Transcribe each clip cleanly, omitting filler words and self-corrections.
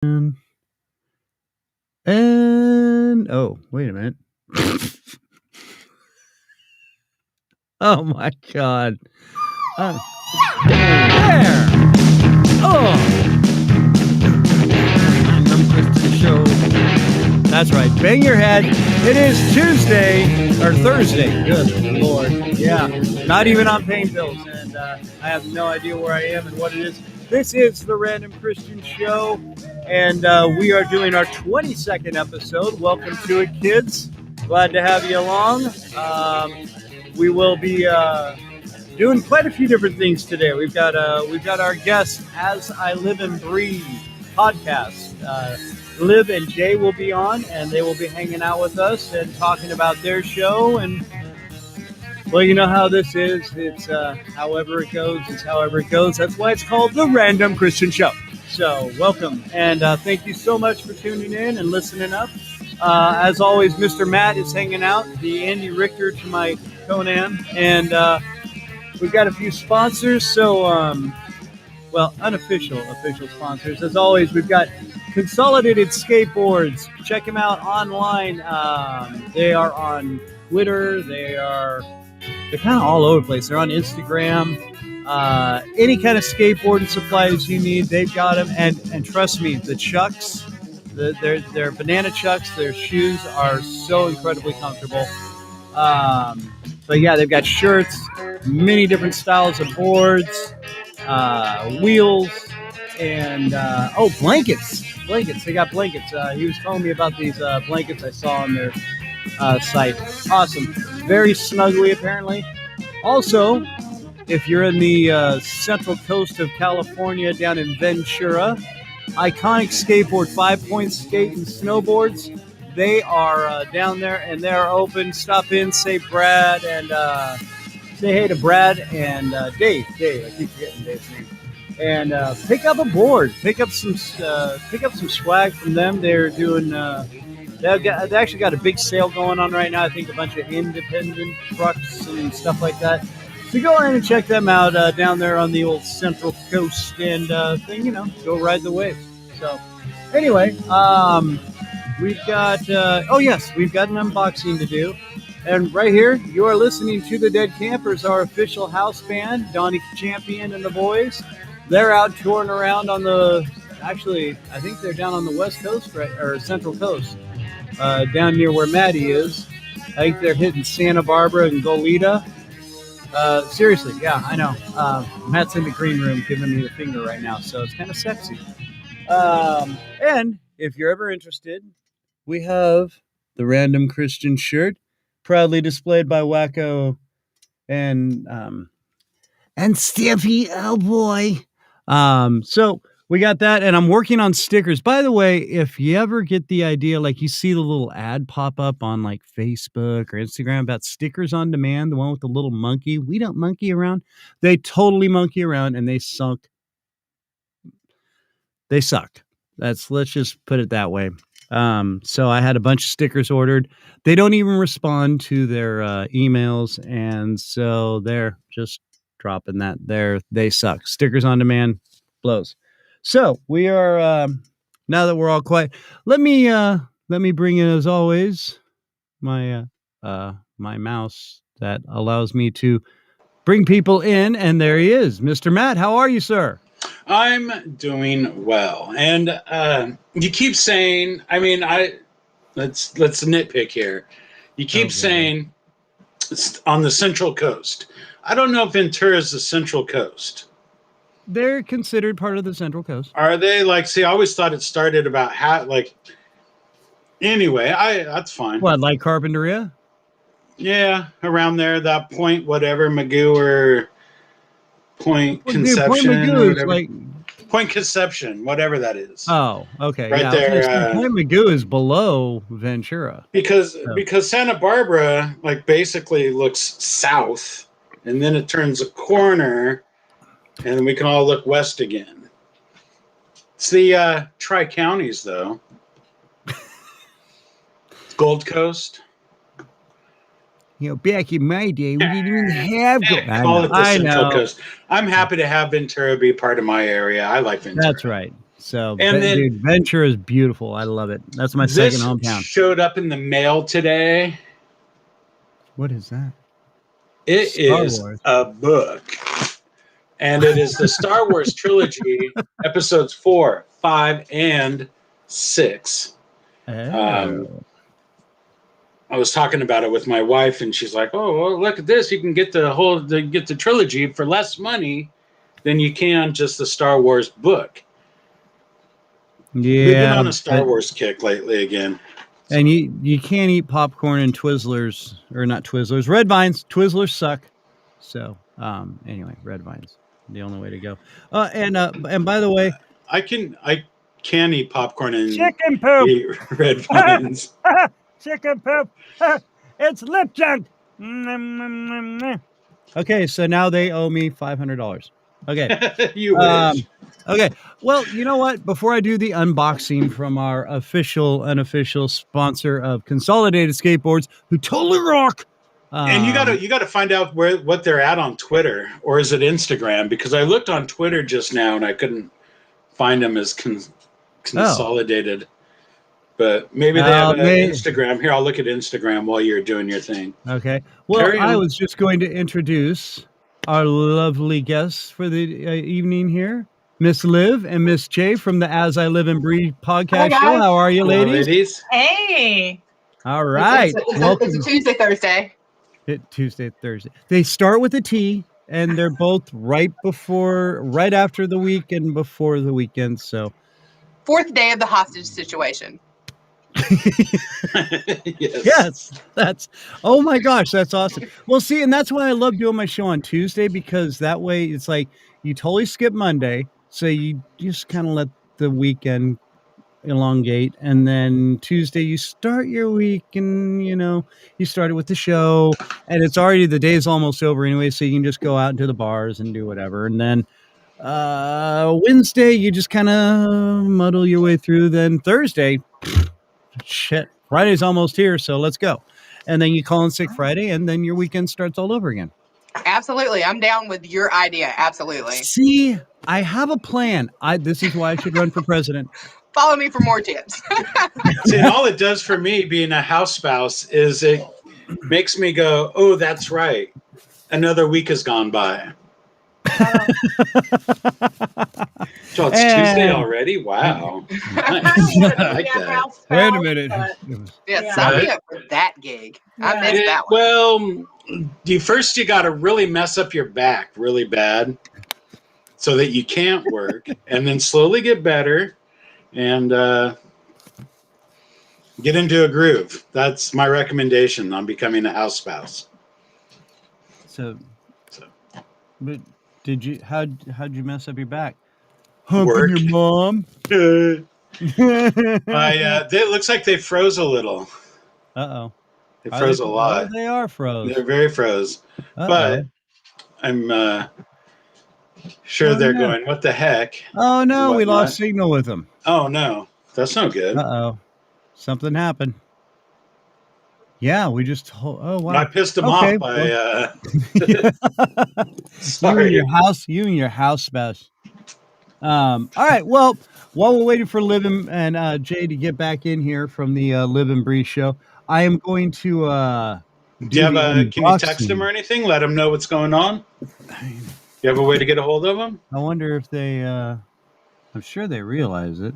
And oh, wait a minute. Oh my God. There. Oh. Random Kristian show. That's right. Bang your head. It is Tuesday or Thursday. Good Lord. Yeah. Not even on pain pills. And I have no idea where I am and what it is. This is the Random Kristian show. And we are doing our 22nd episode. Welcome to it, kids. Glad to have you along. We will be doing quite a few different things today. We've got our guest, As I Liv Bree podcast. Liv and Jay will be on, and they will be hanging out with us and talking about their show. And well, you know how this is. It's however it goes. It's however it goes. That's why it's called the Random Kristian Show. So welcome, and thank you so much for tuning in and listening up. As always, Mr. Matt is hanging out, the Andy Richter to my Conan, and we've got a few sponsors. So, well, official sponsors. As always, we've got Consolidated Skateboards. Check them out online. They are on Twitter. They're kind of all over the place. They're on Instagram. Any kind of skateboarding supplies you need, they've got them. And trust me, the chucks, their banana chucks, their shoes are so incredibly comfortable. But yeah, they've got shirts, many different styles of boards, wheels, and blankets. They got blankets. He was telling me about these blankets I saw on their site. Awesome. Very snuggly, apparently. Also, if you're in the central coast of California, down in Ventura, Iconic Skateboard 5-point skate and snowboards. They are down there, and they're open. Stop in, say Brad, and say hey to Brad and Dave. I keep forgetting Dave's name. And pick up a board. Pick up some swag from them. They're doing. They actually got a big sale going on right now. I think a bunch of independent trucks and stuff like that. So go ahead and check them out down there on the old Central Coast and go ride the waves. So anyway, we've got we've got an unboxing to do. And right here, you are listening to the Dead Campers, our official house band, Donnie Champion and the boys. They're out touring around on I think they're down on the West Coast, right, or Central Coast, down near where Maddie is. I think they're hitting Santa Barbara and Goleta. Seriously, yeah, I know. Matt's in the green room giving me the finger right now, so it's kind of sexy. And if you're ever interested, we have the Random Kristian shirt, proudly displayed by Wacko and Stampy. Oh boy. So we got that, and I'm working on stickers. By the way, if you ever get the idea, like you see the little ad pop up on like Facebook or Instagram about stickers on demand, the one with the little monkey, we don't monkey around. They totally monkey around, and they suck. Let's just put it that way. So I had a bunch of stickers ordered. They don't even respond to their emails, and so they're just dropping that there. They suck. Stickers on demand blows. So we are now that we're all quiet. Let me bring in, as always, my mouse that allows me to bring people in, and there he is, Mr. Matt. How are you, sir? I'm doing well, and you keep saying. I mean, let's nitpick here. You keep saying it's on the Central Coast. I don't know if Ventura is the Central Coast. They're considered part of the Central Coast. Are they? I always thought it started about Anyway, that's fine. What, like Carpinteria? Yeah, around there. That point, whatever, Magoo or Point Conception. Point Conception, whatever that is. Oh, okay. Right there. Point Magoo is below Ventura. Because Santa Barbara, basically looks south, and then it turns a corner, and we can all look west again. It's the Tri-Counties, though. Gold Coast. Back in my day, we didn't even have Call it the Central Coast. I'm happy to have Ventura be part of my area. I like Ventura. That's right. So, And then dude, Ventura is beautiful. I love it. That's my second this hometown. showed up in the mail today. What is that? It Star is Wars. a book. And it is the Star Wars trilogy, episodes 4, 5, and 6. Oh. I was talking about it with my wife, and she's like, "Oh, well, look at this! You can get the trilogy for less money than you can just the Star Wars book." Yeah, We've been on a Star Wars kick lately again. And you can't eat popcorn and Twizzlers, or not Twizzlers, Red Vines. Twizzlers suck. So anyway, Red Vines, the only way to go. And by the way, I can eat popcorn and chicken poop. eat Red Vines. Chicken poop. It's lip junk. Okay, so now they owe me $500. Okay. You wish. Okay. Well, you know what? Before I do the unboxing from our unofficial sponsor of Consolidated Skateboards, who totally rock. And you gotta find out what they're at on Twitter, or is it Instagram? Because I looked on Twitter just now and I couldn't find them as consolidated. But maybe they have an Instagram. Here, I'll look at Instagram while you're doing your thing. Okay. Well, I was just going to introduce our lovely guests for the evening here, Miss Liv and Miss Jay from the As I Liv Bree podcast show. How are you, ladies? Hey. All right. It's a Tuesday, Thursday. Tuesday, Thursday. They start with a T, and they're both right after the weekend, before the weekend. So, fourth day of the hostage situation. Yes, that's oh my gosh, that's awesome. Well, see, and that's why I love doing my show on Tuesday, because that way it's like you totally skip Monday, so you just kind of let the weekend elongate, and then Tuesday you start your week, and you started with the show, and it's already the day's almost over anyway, so you can just go out into the bars and do whatever, and then Wednesday you just kind of muddle your way through. Then Thursday, shit, Friday's almost here, so let's go. And then you call in sick Friday, and then your weekend starts all over again. Absolutely. I'm down with your idea. Absolutely. See, I have a plan. This is why I should run for president. Follow me for more tips. See, and all it does for me being a house spouse is it makes me go, oh, that's right. Another week has gone by. So it's Tuesday already? Wow. Nice. I like that. Wait a minute. Sign me up for that gig. I missed that one. Well, you got to really mess up your back really bad so that you can't work, and then slowly get better and get into a groove. That's my recommendation on becoming a house spouse. But how'd you mess up your back? Humping Work. your mom? It looks like they froze a little. Uh-oh. They froze a lot. They are froze. They're very froze. But I'm sure they're going, what the heck? Oh, no, we lost signal with them. Oh, no. That's no good. Uh-oh. Something happened. Yeah, we just... Oh, wow. I pissed them off by... Sorry. You and your house spouse. All right, well, while we're waiting for Liv and Jay to get back in here from the Liv and Bree show, I am going to... can you text them or anything? Let them know what's going on? You have a way to get a hold of them? I wonder if they... I'm sure they realize it.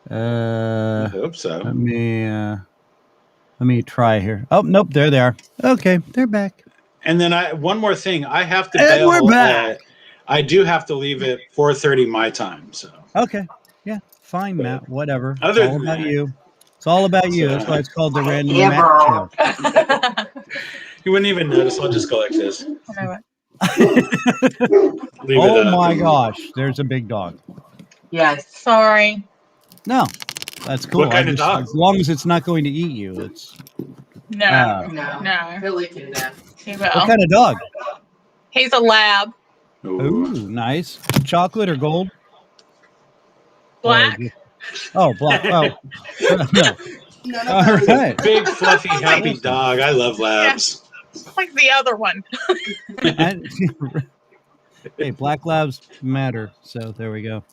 I hope so. Let me try here. Oh, nope, there they are. Okay, they're back. And then one more thing. I have to bail. We're back. I do have to leave at 4:30 my time. So okay, yeah, fine, Matt. Whatever. Other it's all than about that, you. It's all about you. That's why it's called the Random Matt Show. You wouldn't even notice. I'll just go like this. Oh my gosh, there's a big dog. Yes. Sorry. No, that's cool. What kind of dog? As long as it's not going to eat you, it's No. Billy can do that. He will. what kind of dog? He's a lab. Ooh, nice. Chocolate or gold? Black. Oh, black. Oh, no. All right. Big, fluffy, happy dog. I love labs. Like the other one. Hey, black labs matter. So there we go.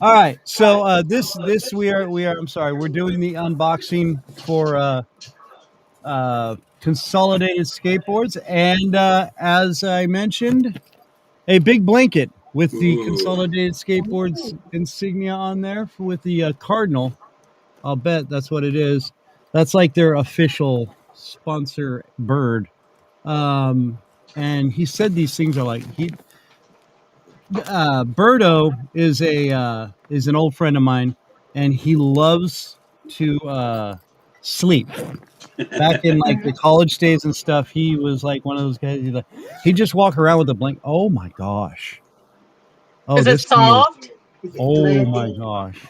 All right, so this we are I'm sorry, we're doing the unboxing for Consolidated Skateboards, and as I mentioned, a big blanket with the Ooh. Consolidated Skateboards insignia on there with the cardinal. I'll bet that's what it is. That's like their official sponsor bird. And he said these things are like Birdo is an old friend of mine, and he loves to sleep. Back in like the college days and stuff, he was like one of those guys. He'd just walk around with a blanket. Oh my gosh! Oh, Is it this thing is- soft? oh my gosh!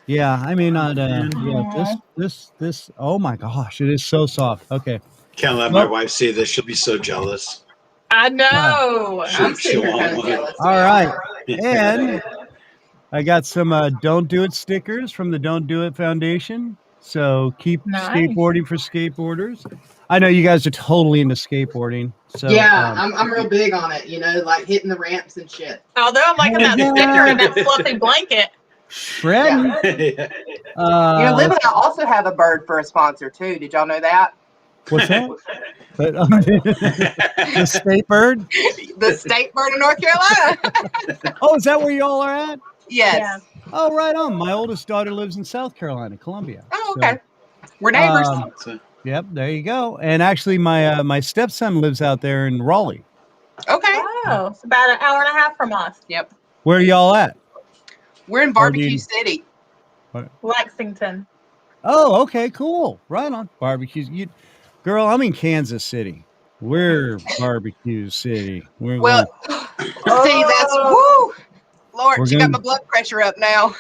Yeah, I may not. Yeah, this. Oh my gosh, it is so soft. Okay. Can't let my wife see this. She'll be so jealous. I know. I'm She'll super want kind of one. jealous. All right, and I got some "Don't Do It" stickers from the Don't Do It Foundation. So keep Nice. skateboarding for skateboarders. I know you guys are totally into skateboarding. So Yeah, I'm real big on it. You know, like hitting the ramps and shit. Although I'm liking that sticker and that fluffy blanket. shredding. Yeah. You know, Liv and I also have a bird for a sponsor too. Did y'all know that? What's that? But, the state bird. The state bird of North Carolina. Oh, is that where y'all are at? Yes. Yeah. Oh, right on. My oldest daughter lives in South Carolina, Columbia. Oh, So, okay. We're neighbors. yep, there you go. And actually, my stepson lives out there in Raleigh. Okay. Oh, it's about an hour and a half from us. Yep. Where are y'all at? We're in Barbecue City. Lexington. Oh, okay, cool. Right on. Barbecues. Girl, I'm in Kansas City. We're Barbecue City. We're Well, see, that's woo. Lord, We're you gonna- got my blood pressure up now.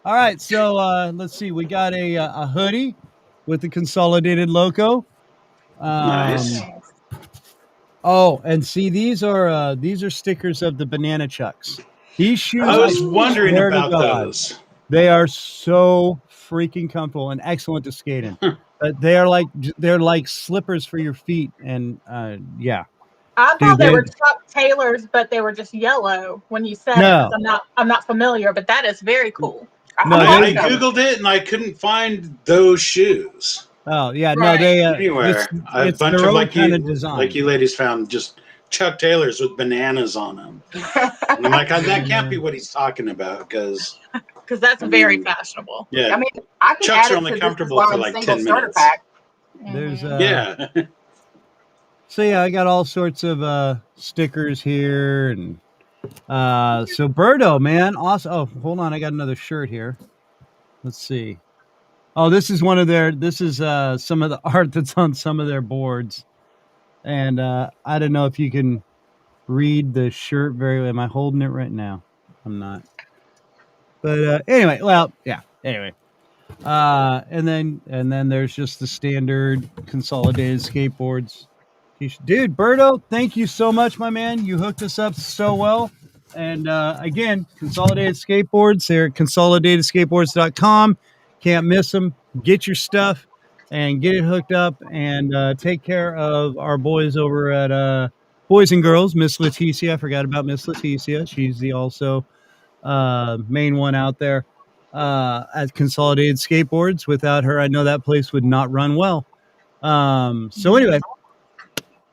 All right, so let's see. We got a hoodie with the Consolidated logo. Nice. Oh, and see, these are stickers of the Banana Chucks. These shoes, I was wondering swear to about God, those. they are so freaking comfortable and excellent to skate in. They're like slippers for your feet, and yeah. I Dude, thought they they- were Chuck Taylors, but they were just yellow when you said No. it. 'Cause I'm not familiar, but that is very cool. No, I they- googled it and I couldn't find those shoes Oh yeah, no, Right. they anywhere. A it's bunch their of own like kind you, of design. like you ladies found just Chuck Taylors with bananas on them. And I'm like, that can't be what he's talking about because Because that's very fashionable. yeah, I mean, I can Chucks add are it only to comfortable this for is like single 10 starter minutes. pack. There's yeah. So yeah, I got all sorts of stickers here, and so Birdo, man, awesome. Oh, hold on, I got another shirt here. Let's see. Oh, this is one of their. This is some of the art that's on some of their boards, and I don't know if you can read the shirt very well. Am I holding it right now? I'm not. But anyway, well, yeah. Anyway, and then there's just the standard Consolidated Skateboards. Dude, Birdo, thank you so much, my man. You hooked us up so well. And again, Consolidated Skateboards, they're at consolidatedskateboards.com. Can't miss them. Get your stuff and get it hooked up, and take care of our boys over at Boys and Girls, Miss Leticia. I forgot about Miss Leticia. She's the also main one out there at Consolidated Skateboards. Without her, I know that place would not run well. So anyway,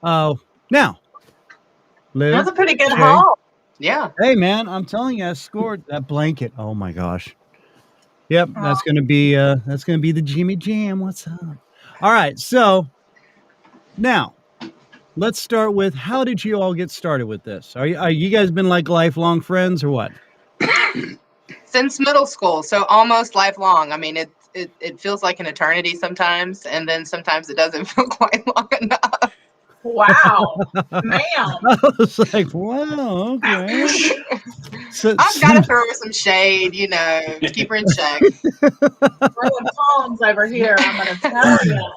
now, Liv, That's a pretty good Jay. haul. Yeah. Hey man, I'm telling you, I scored that blanket. Oh my gosh. Yep, that's gonna be the Jimmy Jam. What's up? All right, so now let's start with, how did you all get started with this? Are you guys been like lifelong friends or what? Since middle school, so almost lifelong. I mean, it feels like an eternity sometimes, and then sometimes it doesn't feel quite long enough. Wow, man. I was like, wow, okay. So, I've got to throw her some shade, you know, to keep her in check. Throwing palms over here, I'm going to tell you.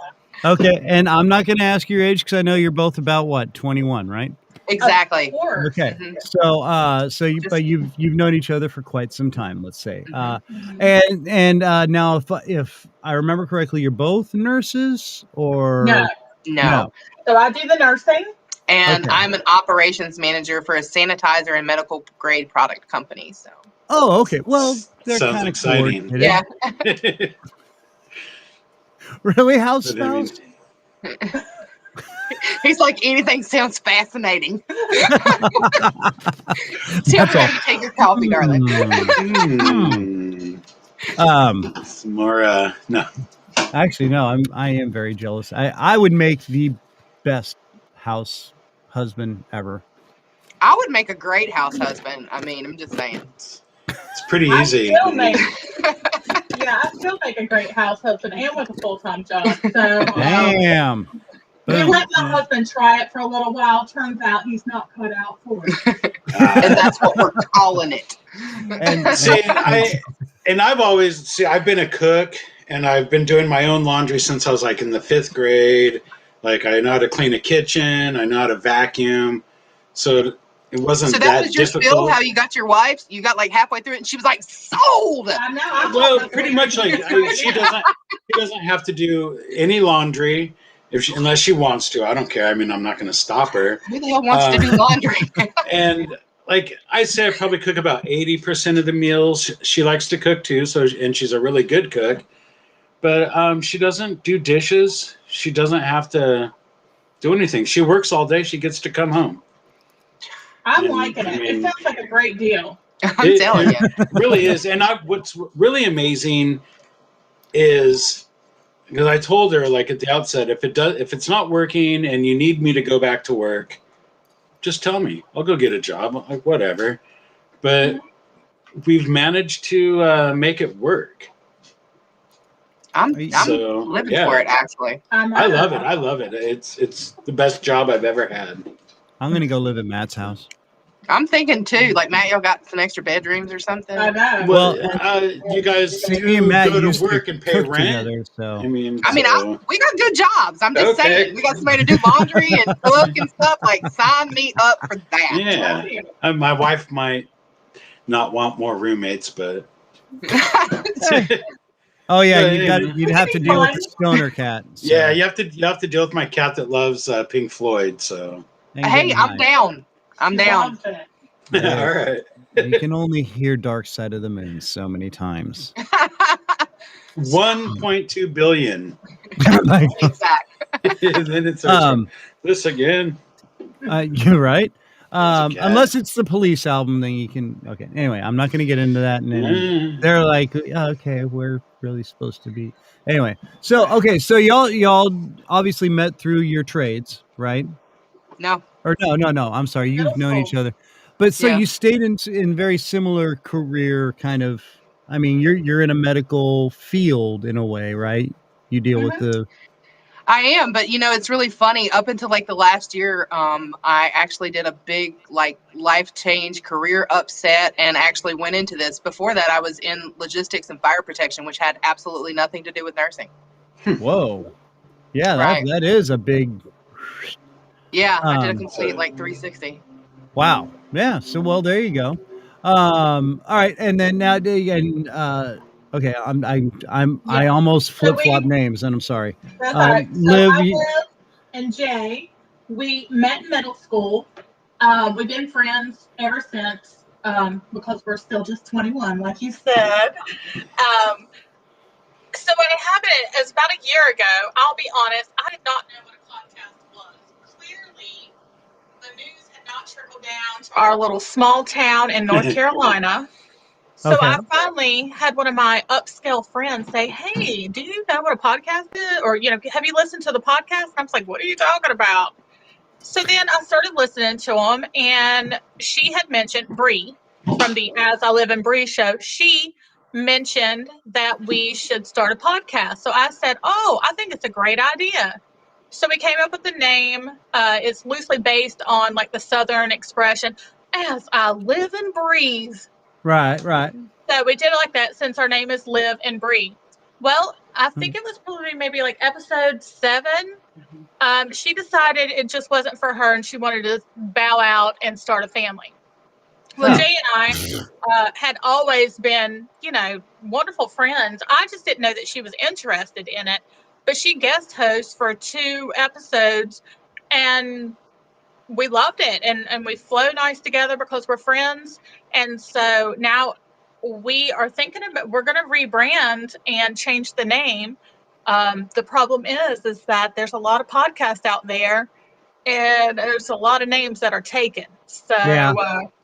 okay, and I'm not going to ask your age because I know you're both about what, 21, right? Exactly. Of course. Okay, Mhm. so you've known each other for quite some time, let's say, and now if I remember correctly, you're both nurses or No. No. So I do the nursing. And Okay. I'm an operations manager for a sanitizer and medical grade product company. So Oh, okay. Well, they're Sounds kind of exciting. yeah, Really, house But I mean, spouse? he's like, anything sounds fascinating. Tell me That's how all. you take your coffee, darling. It's more no. Actually, no. I am very jealous. I would make the best house husband ever. I would make a great house husband. I mean, I'm just saying. It's pretty I easy. still make, I still make a great house husband and with a full-time job. So Damn. we Boom. let my husband try it for a little while. Turns out he's not cut out for it. And that's what we're calling it. And See, I've been a cook and I've been doing my own laundry since I was like in the 5th grade. Like I know how to clean a kitchen, I know how to vacuum. So it wasn't So that was your difficult. spill, how you got your wife? You got like halfway through it and she was like, sold! I know. Well, pretty much like she doesn't have to do any laundry unless she wants to. I don't care. I mean, I'm not going to stop her. Who the hell wants to do laundry? And like I say, I probably cook about 80% of the meals. She likes to cook too, and she's a really good cook. But she doesn't do dishes. She doesn't have to do anything. She works all day. She gets to come home. I'm And, liking it. I mean, It sounds like a great deal. I'm telling you. It really is. And what's really amazing is because I told her like at the outset, if it's not working and you need me to go back to work, just tell me. I'll go get a job, like whatever. But we've managed to make it work. I'm So, living for it, actually. I love it. I love it. It's the best job I've ever had. I'm gonna go live at Matt's house. I'm thinking too, like Matt, y'all got some extra bedrooms or something. I know. Well, you guys See, me and Matt go used to work to and pay cook rent. together, so I mean, we got good jobs. I'm just Okay. saying, we got somebody to do laundry and cook and stuff. Like, sign me up for that. yeah. My wife might not want more roommates, but oh yeah, But, you'd have to deal with the stoner cat. So. yeah, you have to deal with my cat that loves Pink Floyd. So And Hey, getting I'm high. down. I'm down. Yeah. all right, You can only hear Dark Side of the Moon so many times. 1.2 billion. Exactly. And then it's this again. You're right. That's a cat. Unless it's the Police album, then you can. Okay. Anyway, I'm not going to get into that. And then they're like, okay, we're really supposed to be. Anyway, so y'all obviously met through your trades, right? No. Or no. I'm sorry, you've Middle known each school. other, but so Yeah. you stayed in very similar career kind of. I mean, you're in a medical field in a way, right? You deal with the. I am, but it's really funny. Up until like the last year, I actually did a big like life change, career upset, and actually went into this. Before that, I was in logistics and fire protection, which had absolutely nothing to do with nursing. Whoa, yeah, Right. that is a big. Yeah, I did a complete like 360. Wow. Yeah. So well, there you go. All right, and then now again. Okay, I almost flip flop names, and I'm sorry. That's all right. So Liv, Liv and Jay, we met in middle school. We've been friends ever since because we're still just 21, like you said. So what happened is about a year ago, I'll be honest, I did not know what a podcast was. Clearly, the news had not trickled down to our little small town in North Carolina. So I finally had one of my upscale friends say, hey, do you know what a podcast is? Or, have you listened to the podcast? And I was like, what are you talking about? So then I started listening to them, and she had mentioned Bree from the As I Liv Bree show. She mentioned that we should start a podcast. So I said, oh, I think it's a great idea. So we came up with the name. It's loosely based on like the Southern expression, as I live and breathe. Right. So we did it like that since our name is Liv and Bree. Well, I think it was probably maybe like episode 7. She decided it just wasn't for her and she wanted to bow out and start a family. Well, Jay and I had always been, wonderful friends. I just didn't know that she was interested in it. But she guest hosts for 2 episodes, and we loved it, and we flow nice together because we're friends. And so now we are thinking about, we're going to rebrand and change the name. The problem is that there's a lot of podcasts out there, and there's a lot of names that are taken. So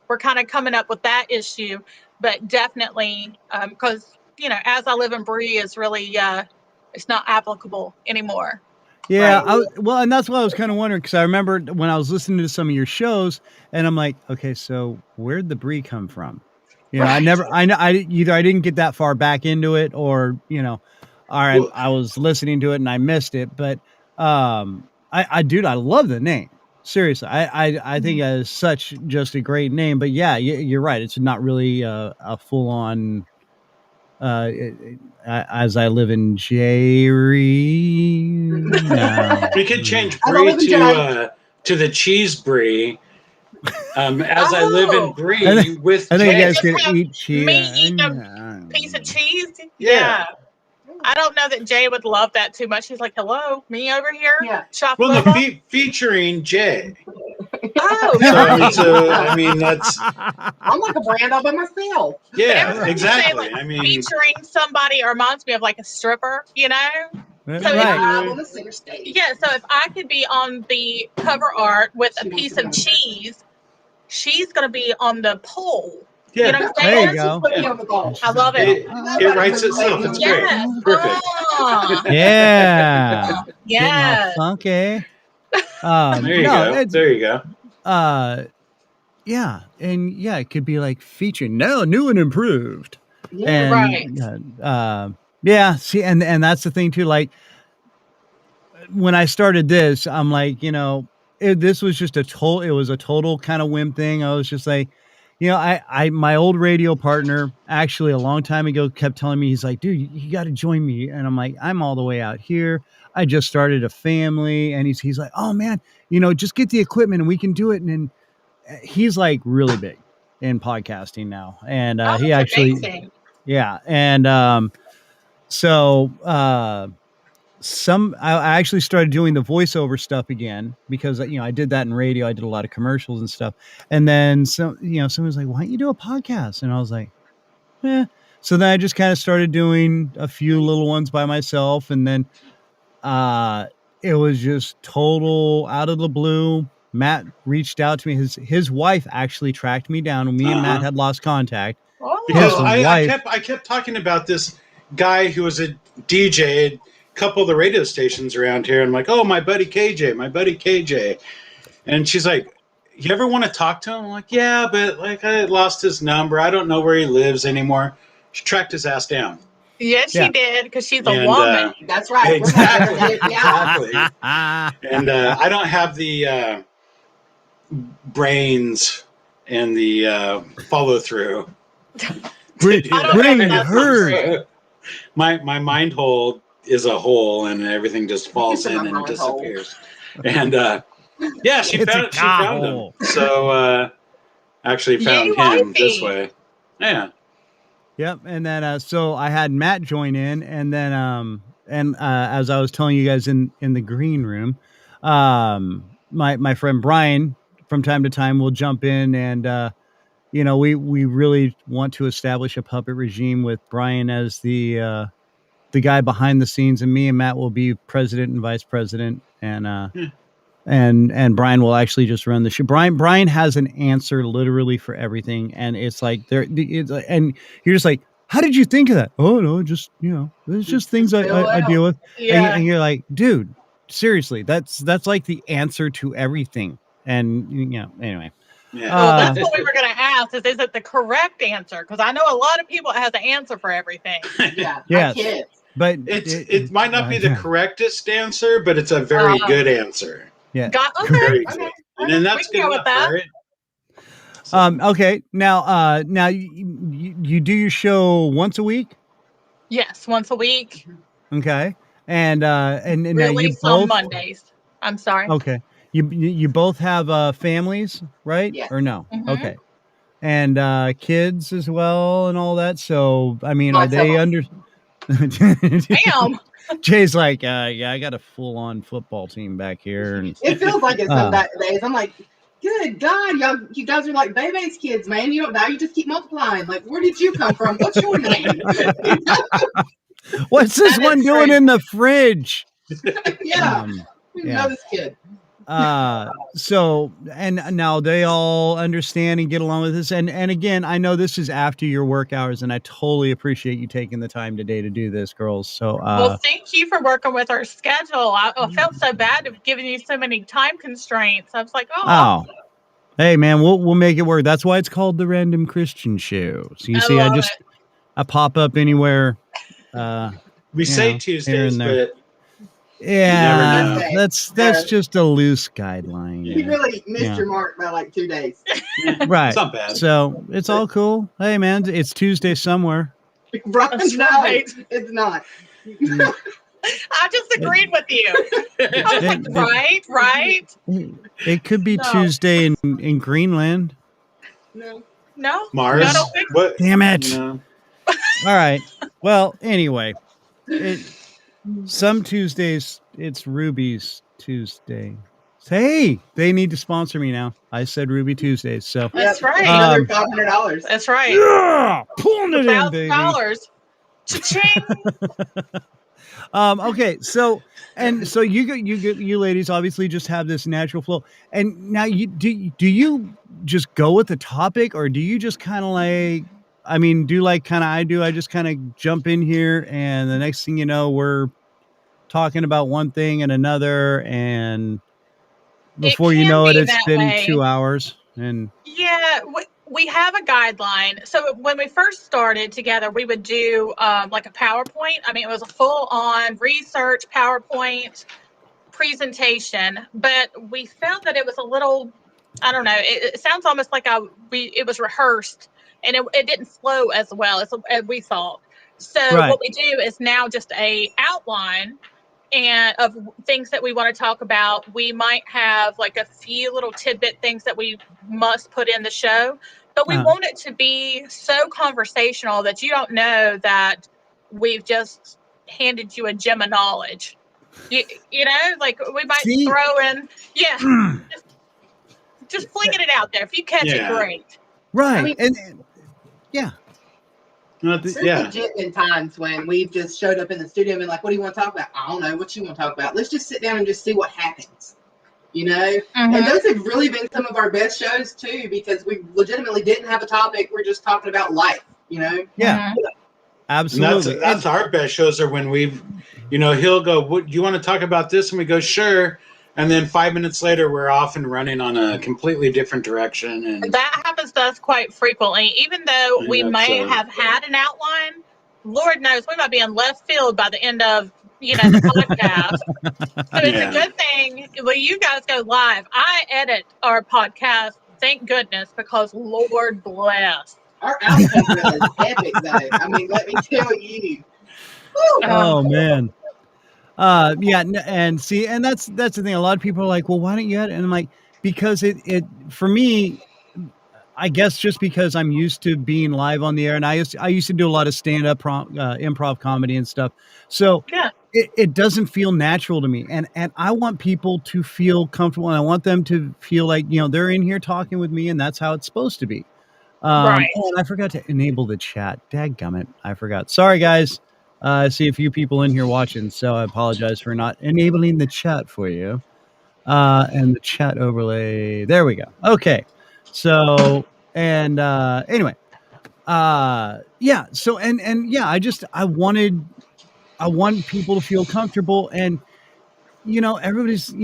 we're kind of coming up with that issue, but definitely because As I Live Bree is really it's not applicable anymore. Yeah, Right. well, and that's what I was kind of wondering, because I remember when I was listening to some of your shows, and I'm like, okay, so where'd the Brie come from? I either I didn't get that far back into it, or Well, I was listening to it and I missed it. But dude, I love the name. Seriously, I think that is such just a great name. But yeah, you're right. It's not really a full on. As I Live in Jay. No. we could change As I Brie Live in Jay. to the cheese Brie. As I Live in Brie with I think you Jay. guys could eat cheese. Me eating a piece of cheese. Yeah. I don't know that Jay would love that too much. He's like, "Hello, me over here." Yeah. Well, Chocolate. no, featuring Jay. Oh, So I mean, that's I'm like a brand all by myself. yeah, exactly. Say, like, I mean, featuring somebody reminds me of like a stripper, So Right. on the center stage. Yeah, so if I could be on the cover art with a piece of cheese, she's going to be on the pole. yeah. You know what I'm There saying? you go. On the goal. I love it. It writes itself. It's great. Yes. Perfect. Yeah. Getting all Yes. funky. There you go. There you go. Yeah, and yeah, it could be like featured now, new and improved. Yeah, And right. yeah, see, and that's the thing too. Like when I started this, I'm like, this was just it was a total kind of whim thing. I was just like, my old radio partner actually a long time ago kept telling me, he's like, dude, you got to join me. And I'm like, I'm all the way out here. I just started a family. And he's like, oh man, just get the equipment and we can do it. And then he's like really big in podcasting now. And he actually, amazing. yeah. And so I actually started doing the voiceover stuff again because I did that in radio. I did a lot of commercials and stuff. And then someone's like, why don't you do a podcast? And I was like, yeah. So then I just kind of started doing a few little ones by myself, and then it was just total out of the blue. Matt reached out to me. His wife actually tracked me down when me and Matt had lost contact. Because His I wife- kept talking about this guy who was a DJ at a couple of the radio stations around here. I'm like, oh, my buddy KJ. And she's like, you ever want to talk to him? I'm like, yeah, but like I lost his number. I don't know where he lives anymore. She tracked his ass down. Yes, Yeah. she did, because she's a woman. That's right. Exactly. Yeah. Exactly. And I don't have the brains and the follow through. Bring her. My mind hole is a hole, and everything just falls in and disappears. And yeah, she found him. So actually found him this way. Yeah. Yep. And then so I had Matt join in, and then as I was telling you guys in the green room, my friend Brian from time to time will jump in, and we really want to establish a puppet regime with Brian as the guy behind the scenes, and me and Matt will be president and vice president, and Brian will actually just run the show. Brian has an answer literally for everything, and it's like and you're just like, how did you think of that? Oh no, just there's just things I deal with, and you're like, dude, seriously, that's like the answer to everything, and anyway. Yeah. Well, that's what we were going to ask: is it the correct answer? Because I know a lot of people has an answer for everything. Yeah. Yes. But it might not be the correctest answer, but it's a very good answer. Yeah. Very good. And then that's good enough, right? Okay. Now you do your show once a week? Yes, once a week. Okay. And now you both on Mondays. I'm sorry. Okay. You both have families, right? Yes. Or no? Mhm. Okay. And kids as well and all that. So I mean, are they under Damn. Jay's like, yeah, I got a full-on football team back here. And It feels like it some days. I'm like, good God, you guys are like Bebe's kids, man. You don't die, you just keep multiplying. Like, where did you come from? What's your name? What's this That one is doing true. in the fridge? Yeah, we Yeah. know this kid. So, and now they all understand and get along with this. And again, I know this is after your work hours, and I totally appreciate you taking the time today to do this, girls. So, Well, thank you for working with our schedule. I felt so bad of giving you so many time constraints. I was like, oh, hey man, we'll make it work. That's why it's called the Random Kristian Show. So you I see, love it. I pop up anywhere. We say here and Tuesdays, there. but Yeah, never know. that's just a loose guideline. You really missed your mark by like 2 days. Right. it's not bad. So it's all cool. Hey man, it's Tuesday somewhere. Right? That's No, right. it's not. I just agreed with you. I was like, right. It could be No. Tuesday in Greenland. No. No, Mars. I don't think What? Damn it. You know? All right. Well, anyway, some Tuesdays it's Ruby's Tuesday. Hey, they need to sponsor me now. I said Ruby Tuesdays. So That's right. Another $500. That's right. yeah, pulling it in, baby. $1,000. Cha-ching. Okay, so you ladies obviously just have this natural flow, and now do you just go with the topic, or do you just kind of like, I mean, do like kind of I do, I just kind of jump in here, and the next thing you know, we're talking about one thing and another, and before you can know it, be it's that been way. 2 hours, and Yeah, we have a guideline. So when we first started together, we would do like a PowerPoint. I mean, it was a full-on research PowerPoint presentation, but we felt that it was a little, I don't know, it sounds almost like it was rehearsed, and it didn't flow as well as we thought. So Right. what we do is now just a outline and of things that we want to talk about. We might have like a few little tidbit things that we must put in the show, but we want it to be so conversational that you don't know that we've just handed you a gem of knowledge. You know, like we might throw in, just flinging it out there. If you catch it, great. Right. I mean, and yeah. There's legit been times when we've just showed up in the studio and been like, what do you want to talk about? I don't know. What you want to talk about? Let's just sit down and just see what happens. You know? And those have really been some of our best shows too, because we legitimately didn't have a topic. We're just talking about life, you know? Yeah. Absolutely. And that's our best shows are when we've, you know, he'll go, "What do you want to talk about this?" And we go, "Sure." And then 5 minutes later, we're off and running on a completely different direction. And that happens to us quite frequently. Even though we may have had an outline, Lord knows we might be in left field by the end of, the podcast. So it's a good thing when you guys go live. I edit our podcast, thank goodness, because Lord bless. Our output reel is epic, though. I mean, let me tell you. Woo! Oh man. Yeah, and see, and that's the thing. A lot of people are like, well, why don't you edit? And I'm like, because it for me, I guess just because I'm used to being live on the air, and I used to do a lot of stand-up improv comedy and stuff. So it doesn't feel natural to me. And I want people to feel comfortable, and I want them to feel like, they're in here talking with me, and that's how it's supposed to be. Right. Oh, and I forgot to enable the chat. Dadgummit. I forgot. Sorry, guys. I see a few people in here watching, so I apologize for not enabling the chat for you. And the chat overlay. There we go. Okay. So, and anyway, yeah. So, and yeah, I want people to feel comfortable, and everybody's,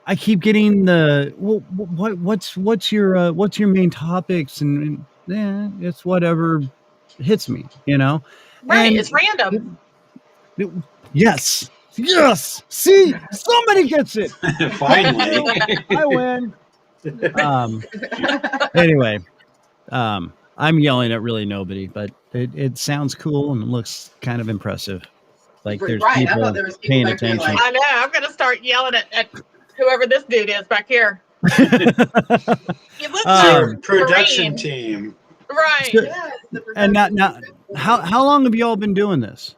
I keep getting the, well, what's your main topics, and yeah, it's whatever hits me, Right. And it's random. Yes. See, somebody gets it. Finally. I win. Anyway, I'm yelling at really nobody, but it sounds cool and it looks kind of impressive. Like there's people paying attention. Like, I know. I'm going to start yelling at whoever this dude is back here. He looks like production Kareem. team. Right. And now, how long have you all been doing this?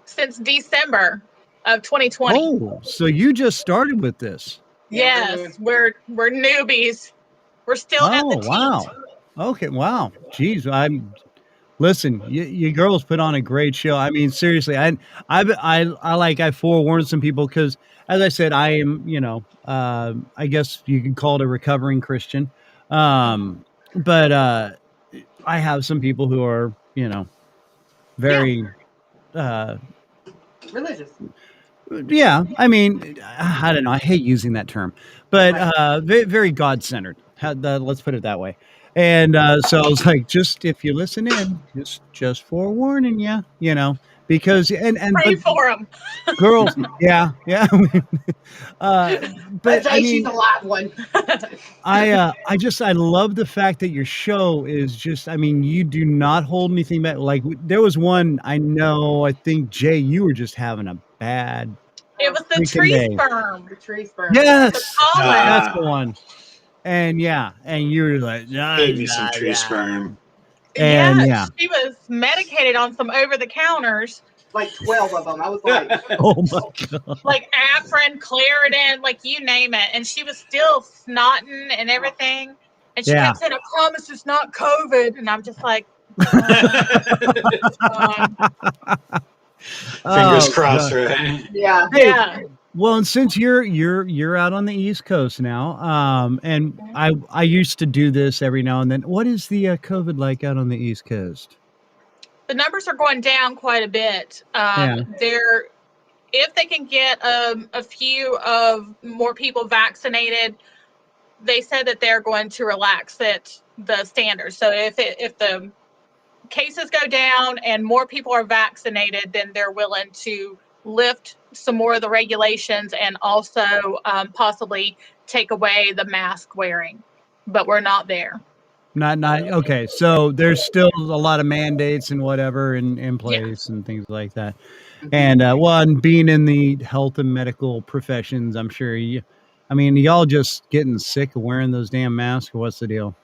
Since December of 2020. Oh, so you just started with this? Yes, we're newbies. We're still at the Oh, wow. Okay. Wow. Jeez. Listen, you girls put on a great show. I mean, seriously, I forewarned some people because, as I said, I am, I guess you could call it a recovering Christian. But I have some people who are, very, Religious. yeah. I mean, I don't know. I hate using that term, but very, very God-centered. Let's put it that way. And so I was like, just if you listen in, just forewarning you, because Pray but for them. girls, yeah, yeah. uh, But but I Jay, she's mean, a live one. I love the fact that your show is just, I mean, you do not hold anything back. Like there was one, I think Jay, you were just having a bad It was the freaking tree day. sperm. The tree sperm. The Yes, pollen. that's the one. And and you were like, Gave me some tree sperm. and Yeah, she was medicated on some over-the-counters. Like 12 of them. I was like, oh my god, Like Afrin, Claritin, like you name it. And she was still snotting and everything. And she kept saying, I promise it's not COVID. And I'm just like, Fingers crossed, right? yeah. yeah. Well, and since you're out on the East Coast now, and I used to do this every now and then. What is the COVID like out on the East Coast? The numbers are going down quite a bit. They're, if they can get a few of more people vaccinated, they said that they're going to relax the standards. So if the cases go down and more people are vaccinated, then they're willing to lift some more of the regulations and also possibly take away the mask wearing. But we're not there. Not okay. So there's still a lot of mandates and whatever in place and things like that. And and being in the health and medical professions, I'm sure y'all just getting sick of wearing those damn masks. Or what's the deal?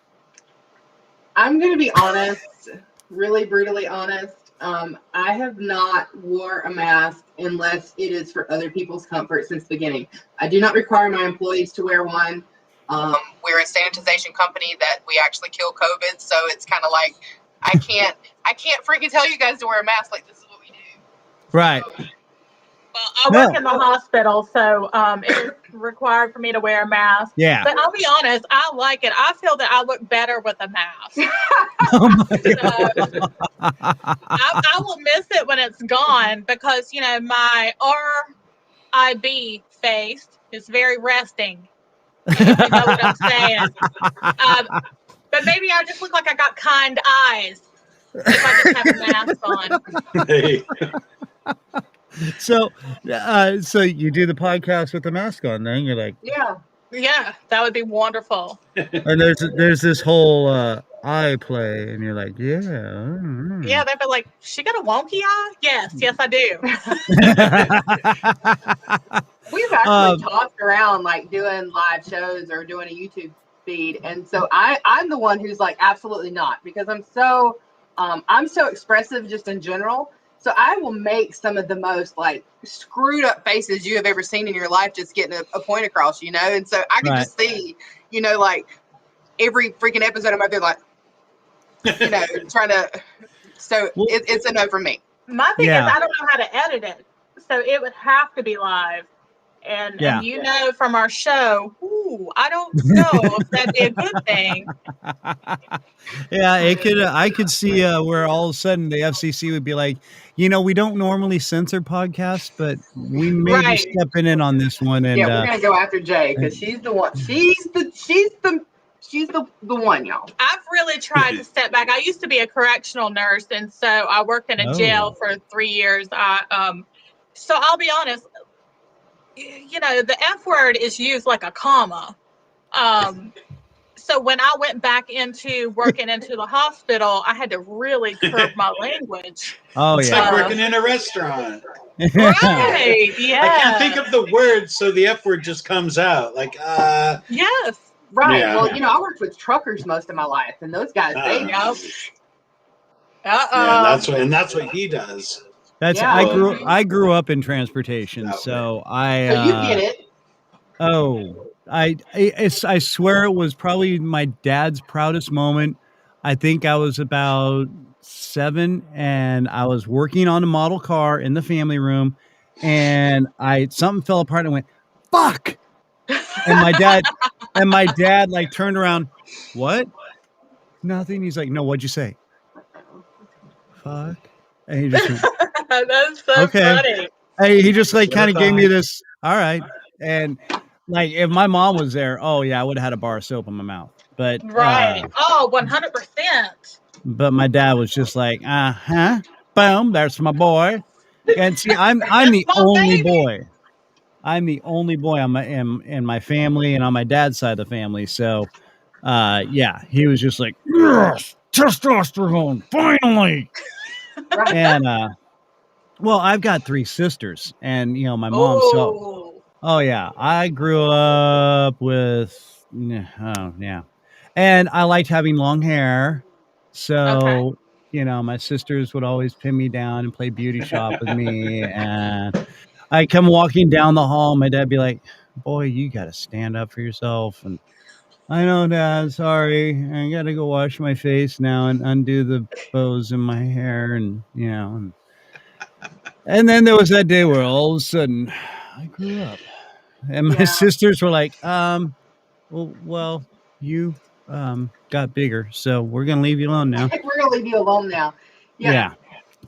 I'm going to be honest, really brutally honest. I have not wore a mask unless it is for other people's comfort since the beginning. I do not require my employees to wear one. We're a sanitization company that we actually kill COVID, so it's kind of like I can't freaking tell you guys to wear a mask. Like, this is what we do. Right. So, well, I work in the hospital, so it's required for me to wear a mask. Yeah. But I'll be honest, I like it. I feel that I look better with a mask. Oh my God. I will miss it when it's gone because, my RIB face is very resting. If you know what I'm saying. But maybe I just look like I got kind eyes if I just have a mask on. Hey. So you do the podcast with the mask on, then you're like, yeah, that would be wonderful. and there's this whole eye play, and you're like, yeah. Yeah, they'd be like, she got a wonky eye? Yes, I do. we've actually talked around like doing live shows or doing a YouTube feed, and so I'm the one who's like, absolutely not, because I'm so expressive just in general. So I will make some of the most like screwed up faces you have ever seen in your life just getting a point across, And so I can just see, like every freaking episode I might be like, trying to. So it's a no for me. My thing is I don't know how to edit it. So it would have to be live. And from our show, I don't know if that'd be a good thing. Yeah, it could. I could see where all of a sudden the FCC would be like, we don't normally censor podcasts, but we may be stepping in on this one. And we're gonna go after Jay because she's the one. She's the one, y'all. I've really tried to step back. I used to be a correctional nurse, and so I worked in a jail for 3 years. So I'll be honest. The F word is used like a comma. So when I went back into working into the hospital, I had to really curb my language. Oh, it's like working in a restaurant. Right. Yeah. I can't think of the word, so the F word just comes out. Like, yes. Right. Yeah. Well, I worked with truckers most of my life, and those guys, they know. Yeah, that's what he does. I grew up in transportation, so So you get it. Oh, I swear it was probably my dad's proudest moment. I think I was about 7 and I was working on a model car in the family room and something fell apart and I went, fuck. And my dad like turned around, what? Nothing. He's like, no, what'd you say? Fuck. And he just went, That's so okay. funny. Hey, he just like Should've kind of gave me thought. this, all right. And like if my mom was there, oh yeah, I would have had a bar of soap in my mouth. But Right. 100%. but my dad was just like, boom, there's my boy. And see, I'm the My only baby. boy. I'm the only boy on my in my family and on my dad's side of the family. So yeah, he was just like, yes, testosterone, finally. And well, I've got 3 sisters, and you know, my mom. So, oh yeah, I grew up with. Oh yeah, and I liked having long hair. So you know, my sisters would always pin me down and play beauty shop with me, and I come walking down the hall. My dad'd be like, "Boy, you got to stand up for yourself." And I know, Dad. Sorry, I got to go wash my face now and undo the bows in my hair, and you know. And then there was that day where all of a sudden I grew up, and my sisters were like, well, you got bigger, so we're gonna leave you alone now." We're gonna leave you alone now. Yeah.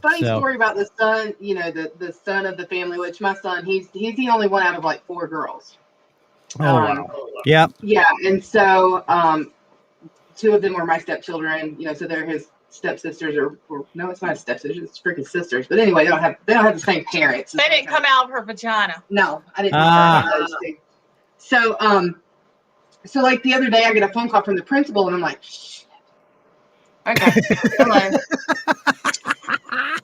Funny So- story about the son, you know, the son of the family, which my son, he's the only one out of like 4 girls. Oh wow. Yeah. Yeah, and so 2 of them were my stepchildren, you know, so they're his stepsisters or no, it's not his stepsisters, it's freaking sisters. But anyway, they don't have the same parents. They didn't come out of her vagina. No, I didn't know those 2. So so like the other day I get a phone call from the principal and I'm like, shh. Okay. Hello.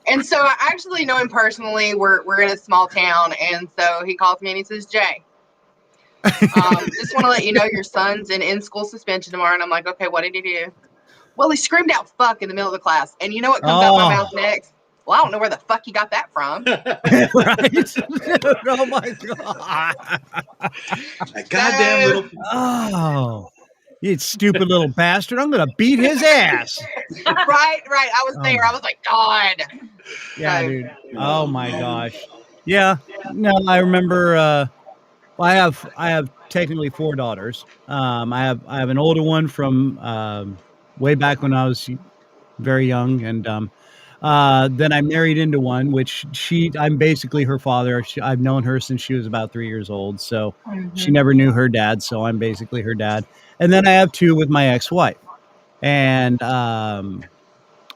And so I actually know him personally. We're in a small town, and so he calls me and he says, Jay, just want to let you know your son's in in-school suspension tomorrow. And I'm like, okay, what did he do? Well, he screamed out fuck in the middle of the class. And you know what comes out my mouth next? Well, I don't know where the fuck you got that from. Right? Oh my god! That goddamn little. Oh, you stupid little bastard! I'm gonna beat his ass. Right. I was there. I was like, God. Yeah, dude. Oh my gosh. Yeah. No, I remember. Well, I have technically 4 daughters. I have an older one from way back when I was very young, and then I married into one, which I'm basically her father. I've known her since she was about 3 years old, so she never knew her dad, so I'm basically her dad. And then I have 2 with my ex-wife, and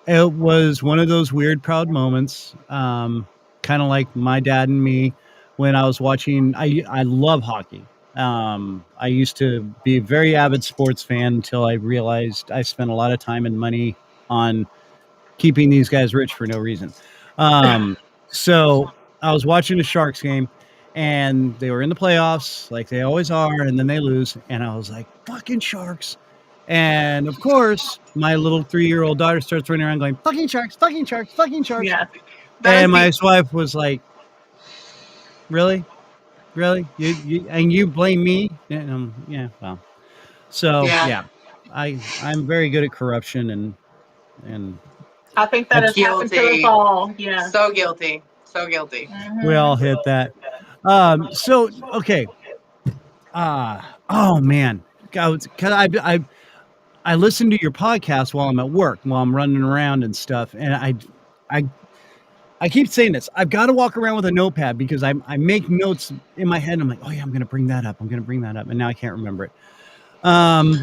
it was one of those weird, proud moments, kind of like my dad and me. When I was watching, I love hockey. I used to be a very avid sports fan until I realized I spent a lot of time and money on keeping these guys rich for no reason. So I was watching a Sharks game, and they were in the playoffs like they always are, and then they lose, and I was like, fucking Sharks. And of course, my little 3-year-old daughter starts running around going, fucking Sharks, fucking Sharks, fucking Sharks. Yeah. And my ex-wife was like, really? You blame me? And, yeah, well. So yeah, I'm very good at corruption and I think that has happened to us all. Yeah. So guilty. we all hit that. So okay. Oh man, cause I listen to your podcast while I'm at work, while I'm running around and stuff, and I keep saying this. I've got to walk around with a notepad because I make notes in my head. And I'm like, oh yeah, I'm going to bring that up. And now I can't remember it.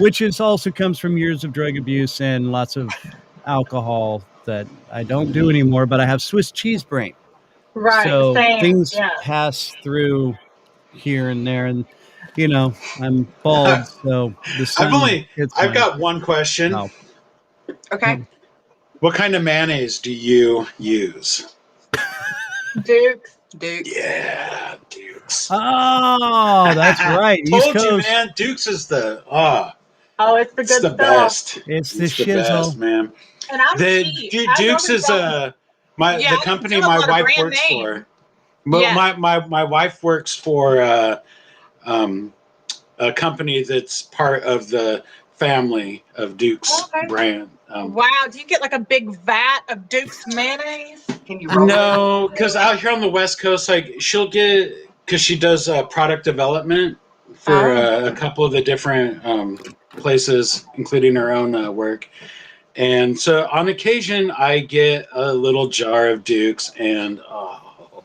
Which is also comes from years of drug abuse and lots of alcohol that I don't do anymore, but I have Swiss cheese brain. Right. So same. things pass through here and there, and you know, I'm bald. So I've got one question. Oh. Okay. What kind of mayonnaise do you use? Dukes. Yeah, Dukes. Oh, that's right. Told you, man. Dukes is the it's the good stuff. Best. It's the best, man. And I'm cheap. Dukes is the company my wife works for. My wife works for a company that's part of the family of Duke's brand. Wow, do you get like a big vat of Duke's mayonnaise? Can you roll No, because out here on the West Coast, like she'll get, because she does product development for a couple of the different places, including her own work. And so on occasion, I get a little jar of Duke's, and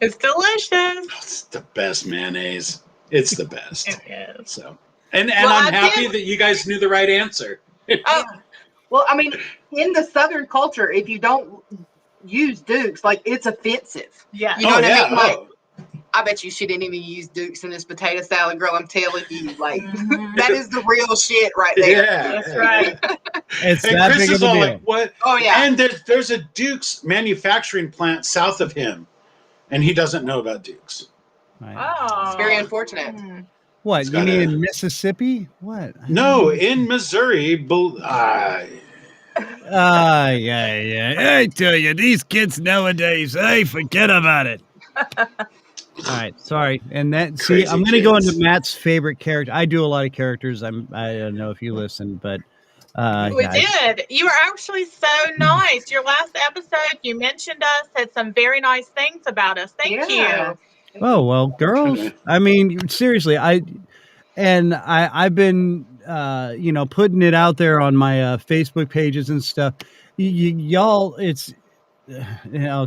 It's delicious. it's the best mayonnaise. It's the best. It is. So, and Well, I'm I happy did- that you guys knew the right answer. Oh, well, I mean, in the Southern culture, if you don't use Dukes, like it's offensive. Yeah. You know what I mean? Like, Oh. I bet you she didn't even use Dukes in this potato salad, girl. I'm telling you, like Mhm. that is the real shit right there. Yeah, That's right. It's And that Chris big is of a all deal. like, "What?" Oh yeah. And there's a Duke's manufacturing plant south of him, and he doesn't know about Duke's. Right. Oh. It's very unfortunate. What, It's you got mean a- in Mississippi? What? No, in Missouri. Yeah. I tell you, these kids nowadays, hey, forget about it. All right, sorry. And that, see, Crazy I'm going to go kids. into Matt's favorite character. I do a lot of characters. I don't know if you listen, but We yeah, did. You were actually so nice. Your last episode, you mentioned us, said some very nice things about us. Thank Yeah. you. Oh well, girls. I mean, seriously, I've been putting it out there on my Facebook pages and stuff. Y'all, it's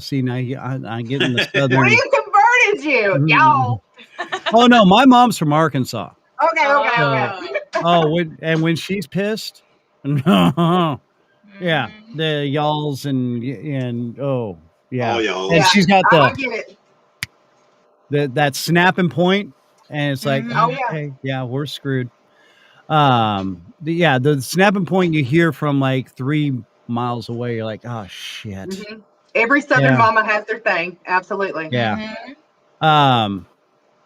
see now I'm getting the southern. We converted you, y'all. Oh no, my mom's from Arkansas. Okay. Oh, when she's pissed, yeah, Mhm. the y'alls and oh yeah, All y'all. and Yeah. she's got I get it. that snapping point, and it's like, Mhm. Oh, yeah. okay, yeah, we're screwed. The snapping point you hear from like 3 miles away, you're like, oh shit. Mhm. Every Southern Yeah. mama has their thing. Absolutely. Yeah. Mhm.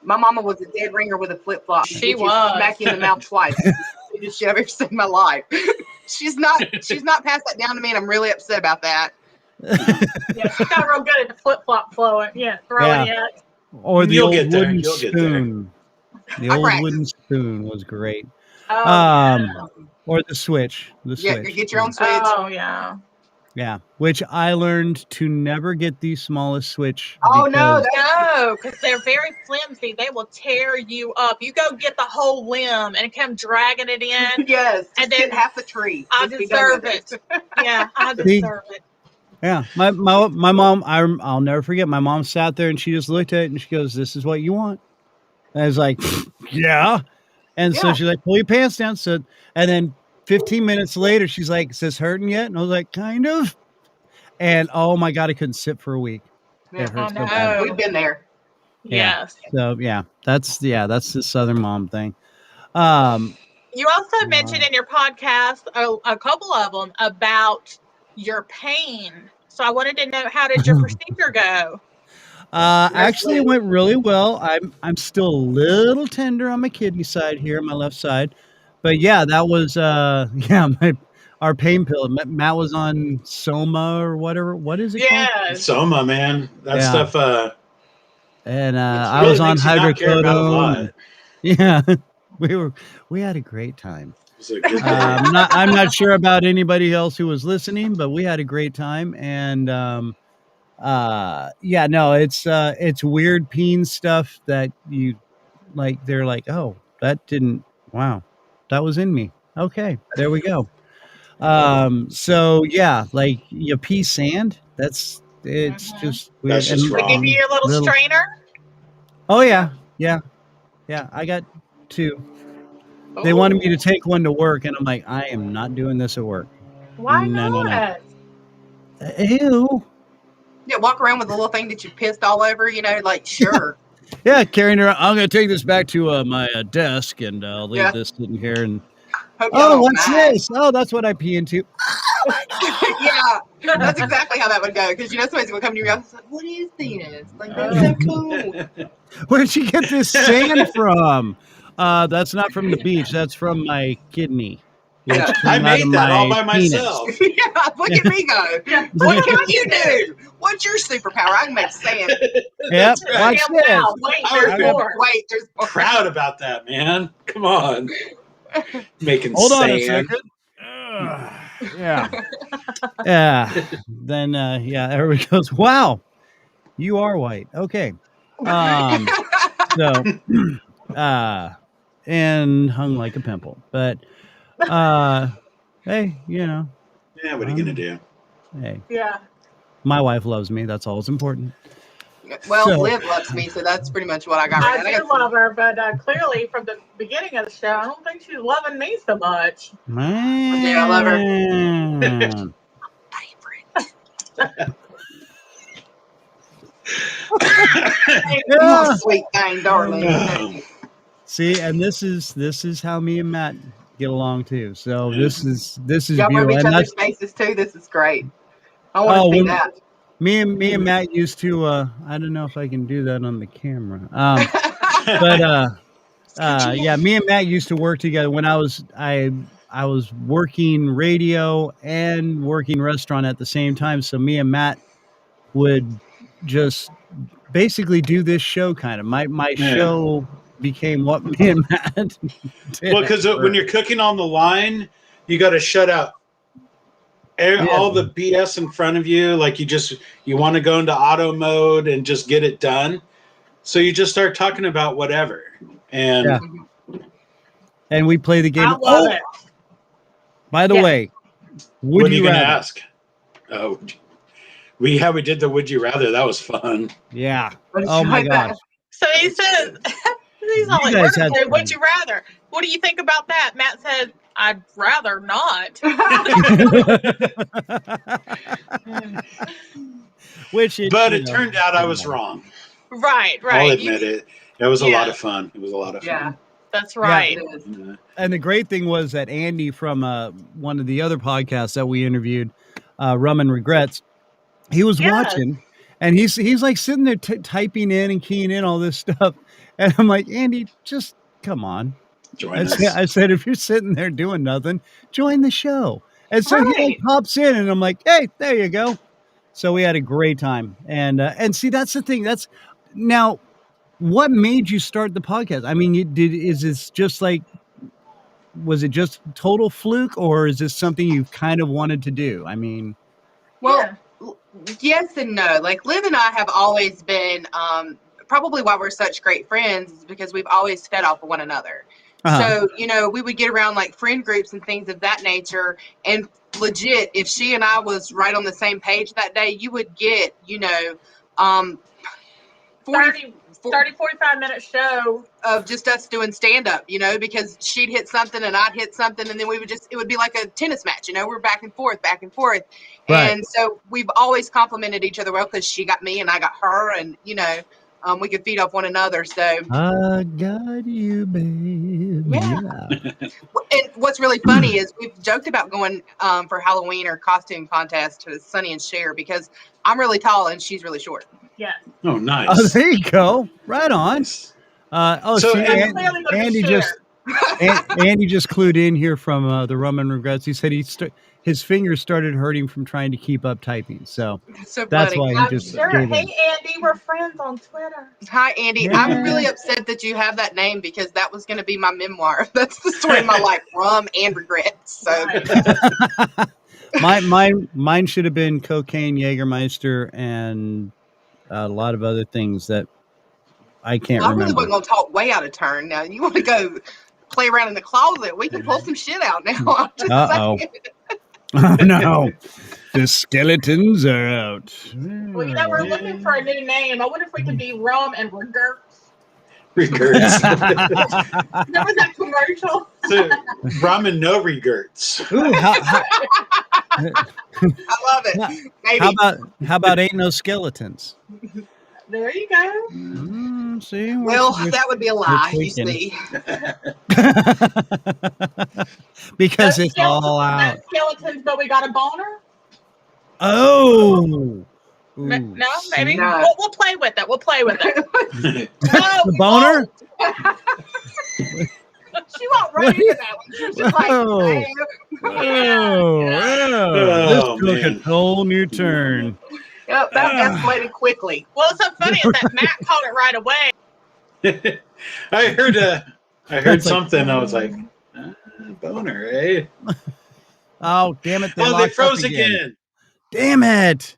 My mama was a dead ringer with a flip flop. She was. Smack you in the mouth twice. Biggest shit I've ever seen in my life. She's not passed that down to me, and I'm really upset about that. Yeah, she's not real good at the flip flop throwing yet. Or the You'll old get there. wooden You'll get there. spoon. The I old practice. wooden spoon was great. Oh, Or the switch. The Yeah, switch. get your own switch. oh yeah. Yeah, which I learned to never get the smallest switch. Oh, no, because- No, because they're very flimsy. They will tear you up. You go get the whole limb and come dragging it in. Yes, And and then then half the tree. I Just be done deserve with it. Yeah, I See? deserve it. Yeah, my mom. I'll never forget. My mom sat there and she just looked at it and she goes, "This is what you want." And I was like, "Yeah." And so Yeah. she's like, "Pull your pants down." So, and then 15 minutes later, she's like, "Is this hurting yet?" And I was like, "Kind of." And oh my god, I couldn't sit for a week. Yeah. It hurts so I bad. know. We've been there. Yeah. Yes. So that's the Southern mom thing. Um, You also Wow. mentioned in your podcast a couple of them about your pain. So I wanted to know, how did your procedure go? actually, it went really well. I'm still a little tender on my kidney side here, my left side, but yeah, that was our pain pill. Matt was on Soma or whatever. What is it called? Yes. Soma, man. That Yeah. stuff And it I really was on makes you not care about a lot. hydrocodone. Yeah, we had a great time. It's a good I'm not sure about anybody else who was listening, but we had a great time. And it's weird peen stuff that you like. They're like, oh, that didn't. Wow, that was in me. Okay, there we go. So yeah, like you pee sand. It's Mhm. just weird. That's just And- They give you your little Little- strainer? Oh yeah. I got 2. They wanted me to take one to work, and I'm like, I am not doing this at work. Why No, no, no. not? Ew. Yeah, walk around with a little thing that you pissed all over, like, sure. Yeah, carrying around. I'm gonna take this back to my desk, and I'll leave Yeah. this sitting here. And Hope y'all don't what's mind. this? Oh, that's what I pee into. Yeah, that's exactly how that would go. Because somebody's gonna come to your house and say, "What is this? Like, that's so cool." Where'd you get this sand from? That's not from the beach. That's from my kidney. which Yeah. came I out made of that all my by penis. myself. Yeah, look at me go. What can you do? What's your superpower? I can make sand. Yep. That's right. Watch Damn, this. wow. Wait, I was there's got- more. Wait, there's more. Proud about that, man. Come on. Making Hold on a sand. second. Yeah. Yeah. Then everybody goes, "Wow, you are white." Okay. So and hung like a pimple. But hey, Yeah, what are you gonna do? Hey, Yeah. my wife loves me. That's all that's important. Well, So- Liv loves me, so that's pretty much what I got. I Right now. do love her, but clearly from the beginning of the show, I don't think she's loving me so much. Man. Yeah, I love her. Yeah. Sweet thing, darling. See, and this is how me and Matt get along too. So this is Y'all rub beautiful. each And other's that's, faces too. This is great. I want to see when- that. me and Matt used to. I don't know if I can do that on the camera. But yeah, me and Matt used to work together when I was working radio and working restaurant at the same time. So me and Matt would just basically do this show kind of. My Yeah. show became what me and Matt did. Well, because when you're cooking on the line, you got to shut out all the BS in front of you. Like you want to go into auto mode and just get it done. So you just start talking about whatever. And and we play the game. I love it. By the Yeah. way, what are you going to rather? ask? Oh, we did the would you rather. That was fun. Yeah. What did Oh you my like gosh. that? So he says, he's all You like, guys we're gonna had say, fun. would you rather? What do you think about that? Matt said, I'd rather not. But it turned out I was wrong. Right. I'll admit it. It was a lot of fun. It was a lot of Yeah, fun. That's right. it is. Yeah. And the great thing was that Andy from one of the other podcasts that we interviewed, Rum and Regrets, he was Yes. watching, and he's like sitting there typing in and keying in all this stuff, and I'm like, Andy, just come on. Join us. I said, if you're sitting there doing nothing, join the show. And so he like Right. pops in, and I'm like, hey, there you go. So we had a great time, and see, that's the thing. That's now, what made you start the podcast? I mean, is this just like, was it just total fluke, or is this something you've kind of wanted to do? I mean, Well, yes and no. Like Liv and I have always been, probably why we're such great friends is because we've always fed off of one another. So, we would get around like friend groups and things of that nature. And legit, if she and I was right on the same page that day, you would get, 40, 45-minute show of just us doing stand-up, because she'd hit something and I'd hit something, and then it would be like a tennis match, we're back and forth. Right. And so we've always complimented each other well, because she got me and I got her, and we could feed off one another. So I got you, babe. Yeah. And what's really funny is we've joked about going for Halloween or costume contest to Sonny and Cher, because I'm really tall and she's really short. Yes. Oh, nice. Oh, there you go. Right on. Nice. So So, Andy just Andy just clued in here from the Rum and Regrets. He said his fingers started hurting from trying to keep up typing. So That's so that's funny. why he I'm just sure. gave Hey, in. Andy, we're friends on Twitter. Hi, Andy. Yeah. I'm really upset that you have that name, because that was going to be my memoir. That's the story of my life, rum and regrets. So Mine should have been cocaine, Jägermeister, and a lot of other things that I can't I really remember. wasn't going to talk way out of turn. Now, you want to go play around in the closet, we can pull some shit out now. I'm just Uh-oh. saying. Oh, no. The skeletons are out. Well, we're looking for a new name. I wonder if we could be Rum and Regrets. Regrets. Remember that commercial? So, ramen no regrets. Ooh, I love it. Maybe. how about ain't no skeletons? There you go. See, Well, that would be a lie, you tweaking. see. because No it's all skeletons- out. no skeletons, but we got a boner? Oh, Ooh, No, maybe. see? No. We'll play with it. We'll play with it. No, The we boner? won't. She walked right into that one. She was just like, Whoa. This took a whole new turn. Yep, that escalated quickly. Well, what's so funny is that Matt called it right away. I heard That's like- something. I was like, boner, eh? Oh, damn it. They froze again. Damn it.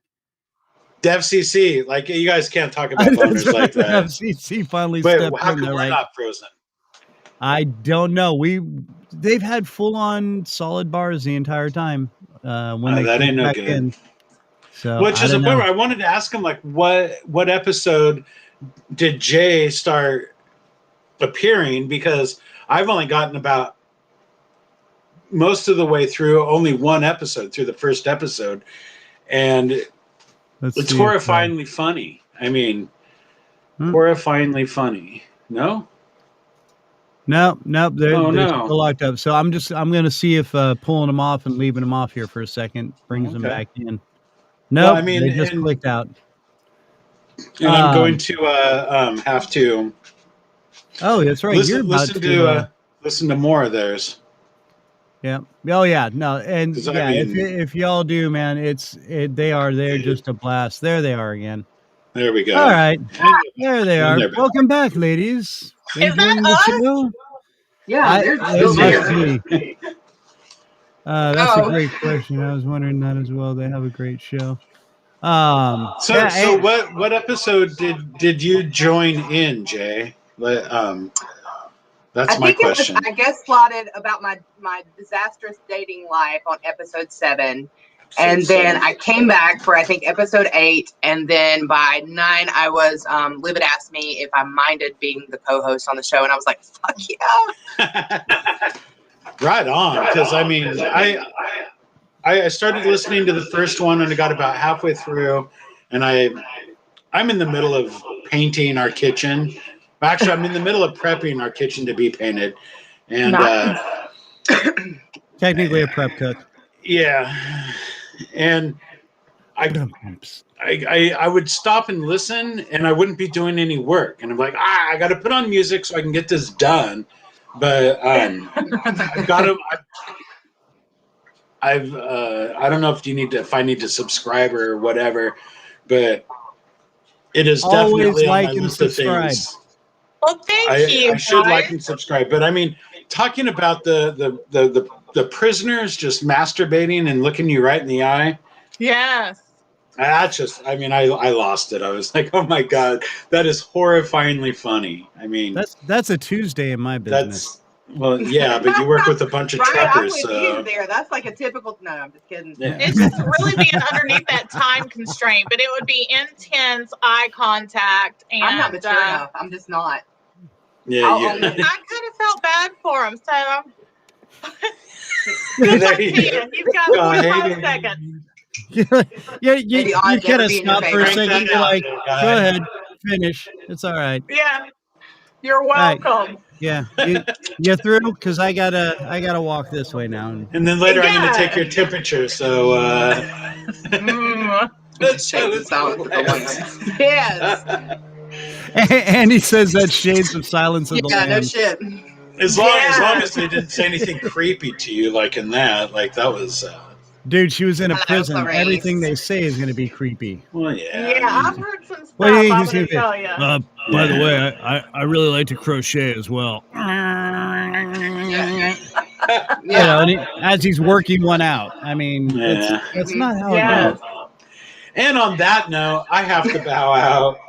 The FCC, like, you guys can't talk about boners like that. FCC finally But stepped how in. come They're we're like, not frozen? I don't know. They've had full on solid bars the entire time. When they that ain't no back good. in. So Which I is a don't know. bummer. I wanted to ask him, like, what episode did Jay start appearing? Because I've only gotten about most of the way through, only one episode through the first episode, and it's horrifyingly funny. I mean, horrifyingly funny. No? Nope. They're no. still locked up. So I'm going to see if pulling them off and leaving them off here for a second brings them back in. No, Well, I mean, they just clicked out. And I'm going to have to. Oh, that's right. Listen to more of theirs. Yeah. Oh, yeah. No, and I yeah, mean, if y'all do, man, they're just a blast. There they are again. There we go. All right, there they are. They're back. Welcome back, ladies. Is that us? Yeah, they're still there. That's a great question. I was wondering that as well. They have a great show. So what episode did you join in, Jay? That's my question. I guess slotted about my disastrous dating life on episode 7. And then I came back for, I think, episode 8. And then by 9, I was, Liv had asked me if I minded being the co-host on the show. And I was like, fuck yeah. Right on. Because, I mean, I started listening to the first one and I got about halfway through. And I'm in the middle of painting our kitchen. Actually, I'm in the middle of prepping our kitchen to be painted. And technically a prep cook. Yeah. And I would stop and listen and I wouldn't be doing any work. And I'm like, I got to put on music so I can get this done. But I've got to. I don't know if I need to subscribe or whatever, but it is definitely on my list of things. Well, thank you. I should like and subscribe, but I mean, talking about the prisoners just masturbating and looking you right in the eye. Yes. That's just, I mean, I lost it. I was like, oh my God, that is horrifyingly funny. I mean, that's a Tuesday in my business. Well, yeah, but you work with a bunch of truckers. I'm with you there. That's like a typical. No, I'm just kidding. Yeah. It's just really being underneath that time constraint, but it would be intense eye contact. And I'm not mature enough. I'm just not. Yeah, I kind of felt bad for him, so you've got 45 seconds. You kind of stop for a second. You're like, go ahead, finish. It's all right. Yeah, you're welcome. Right. Yeah, you through? Because I gotta walk this way now. And then later I'm gonna take your temperature. So yes. And he says that shades of Silence of the Lambs. No shit. As long as they didn't say anything creepy to you, like in that, like that was. Dude, she was in a prison. Everything they say is going to be creepy. Well, yeah. Yeah, I've heard some stuff. I'm going to tell you. By the way, I really like to crochet as well. As he's working one out. I mean, it's not how it goes. And on that note, I have to bow out.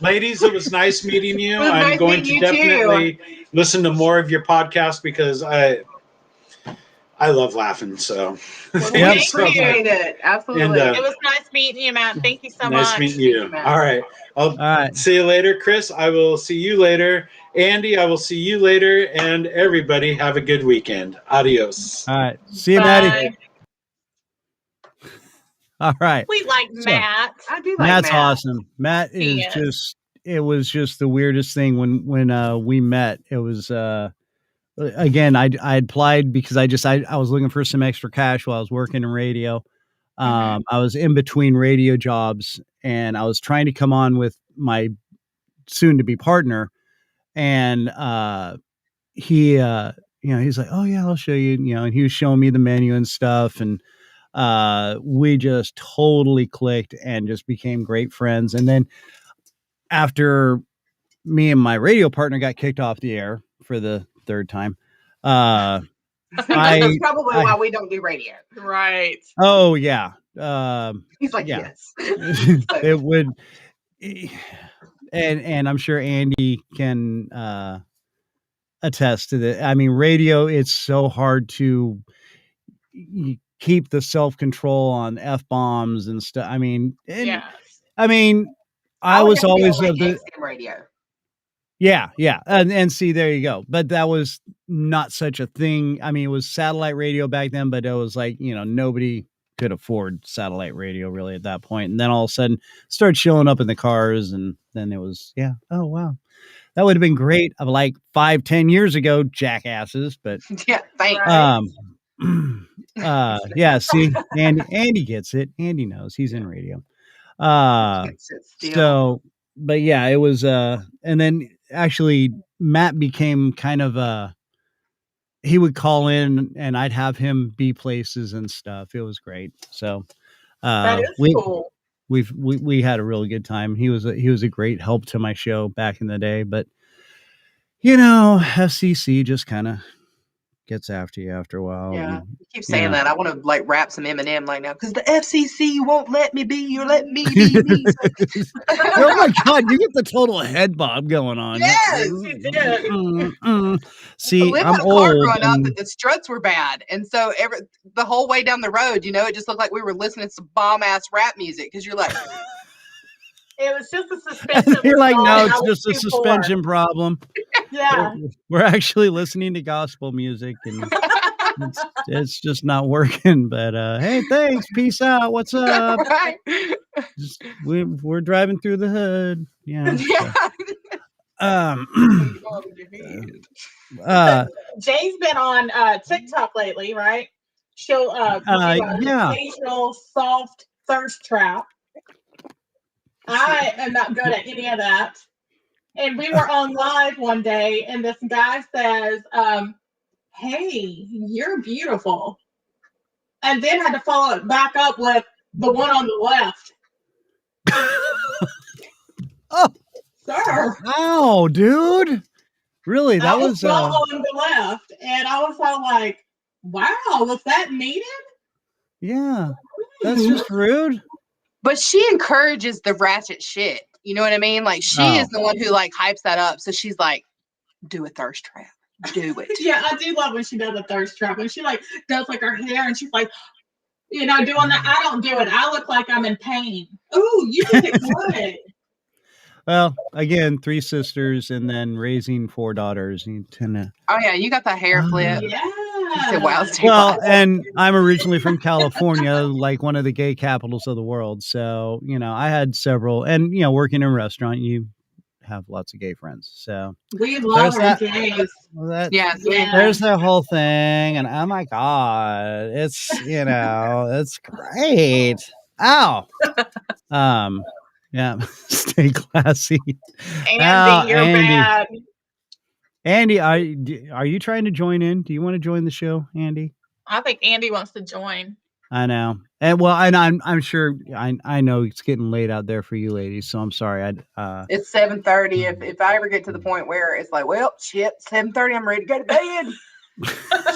Ladies, it was nice meeting you. I'm going to definitely listen to more of your podcast because I love laughing. So I appreciate it. Absolutely. And, it was nice meeting you, Matt. Thank you so much. Nice meeting you. All right. I'll see you later. Chris, I will see you later. Andy, I will see you later. And everybody, have a good weekend. Adios. All right. See you, Maddie. All right. We like Matt. I do like Matt's Matt. Awesome. Matt is it was just the weirdest thing when we met. It was again, I applied because I was looking for some extra cash while I was working in radio. I was in between radio jobs and I was trying to come on with my soon to be partner. And he he's like, oh yeah, I'll show you, and he was showing me the menu and stuff, and we just totally clicked and just became great friends. And then after me and my radio partner got kicked off the air for the third time, That's probably why we don't do radio. Right. Oh yeah. He's like, yeah. yes. It would, and I'm sure Andy can attest to that. I mean, radio, it's so hard to keep the self-control on F-bombs and stuff. I mean, I was always of the radio. Yeah. And see, there you go. But that was not such a thing. I mean, it was satellite radio back then, but it was like, nobody could afford satellite radio really at that point. And then all of a sudden started showing up in the cars, and then it was, oh wow. That would have been great of like 5-10 years ago, jackasses. But yeah, thanks. See, Andy gets it. Andy knows, he's in radio. So, but yeah, it was, and then actually Matt became kind of he would call in and I'd have him be places and stuff. It was great. So, that is cool. We had a really good time. He was a great help to my show back in the day, but FCC just kind of gets after you after a while. Yeah, you keep saying that. I want to like rap some Eminem like now because the FCC won't let me be or let me be me. Oh my God, you get the total head bob going on. Yes, you did. See, I'm old. Growing up, that the struts were bad, and so the whole way down the road, it just looked like we were listening to some bomb ass rap music because you're like. It was just a suspension. You're like, no, it's just a suspension problem. Yeah. We're actually listening to gospel music, and it's just not working. But hey, thanks. Peace out. What's up? Right. We're driving through the hood. Yeah. Jay's been on TikTok lately, right? She'll occasional soft thirst trap. I am not good at any of that. And we were on live one day, and this guy says, hey, you're beautiful. And then had to follow it back up with the one on the left. Oh, sir. Wow, dude. Really? That was on the left. And I was all like, wow, was that needed? Yeah. That's just rude. But she encourages the ratchet shit. You know what I mean? Like she is the one who like hypes that up. So she's like, do a thirst trap. Do it. Yeah, I do love when she does a thirst trap. When she like does like her hair and she's like, doing that. I don't do it. I look like I'm in pain. Ooh, you did it good. Well, again, 3 sisters and then raising 4 daughters. You tend to. Oh yeah, you got the hair flip. Yeah. Well, and I'm originally from California, like one of the gay capitals of the world. So, I had several, and, working in a restaurant, you have lots of gay friends. So we love our gays. There's that whole thing. And oh my God, it's, it's great. Ow. Yeah. Stay classy. Andy, you're bad. Andy, are you trying to join in? Do you want to join the show, Andy? I think Andy wants to join. I know, and I'm sure I know it's getting late out there for you ladies, so I'm sorry. It's 7:30. If I ever get to the point where it's like, well, shit, 7:30, I'm ready to go to bed.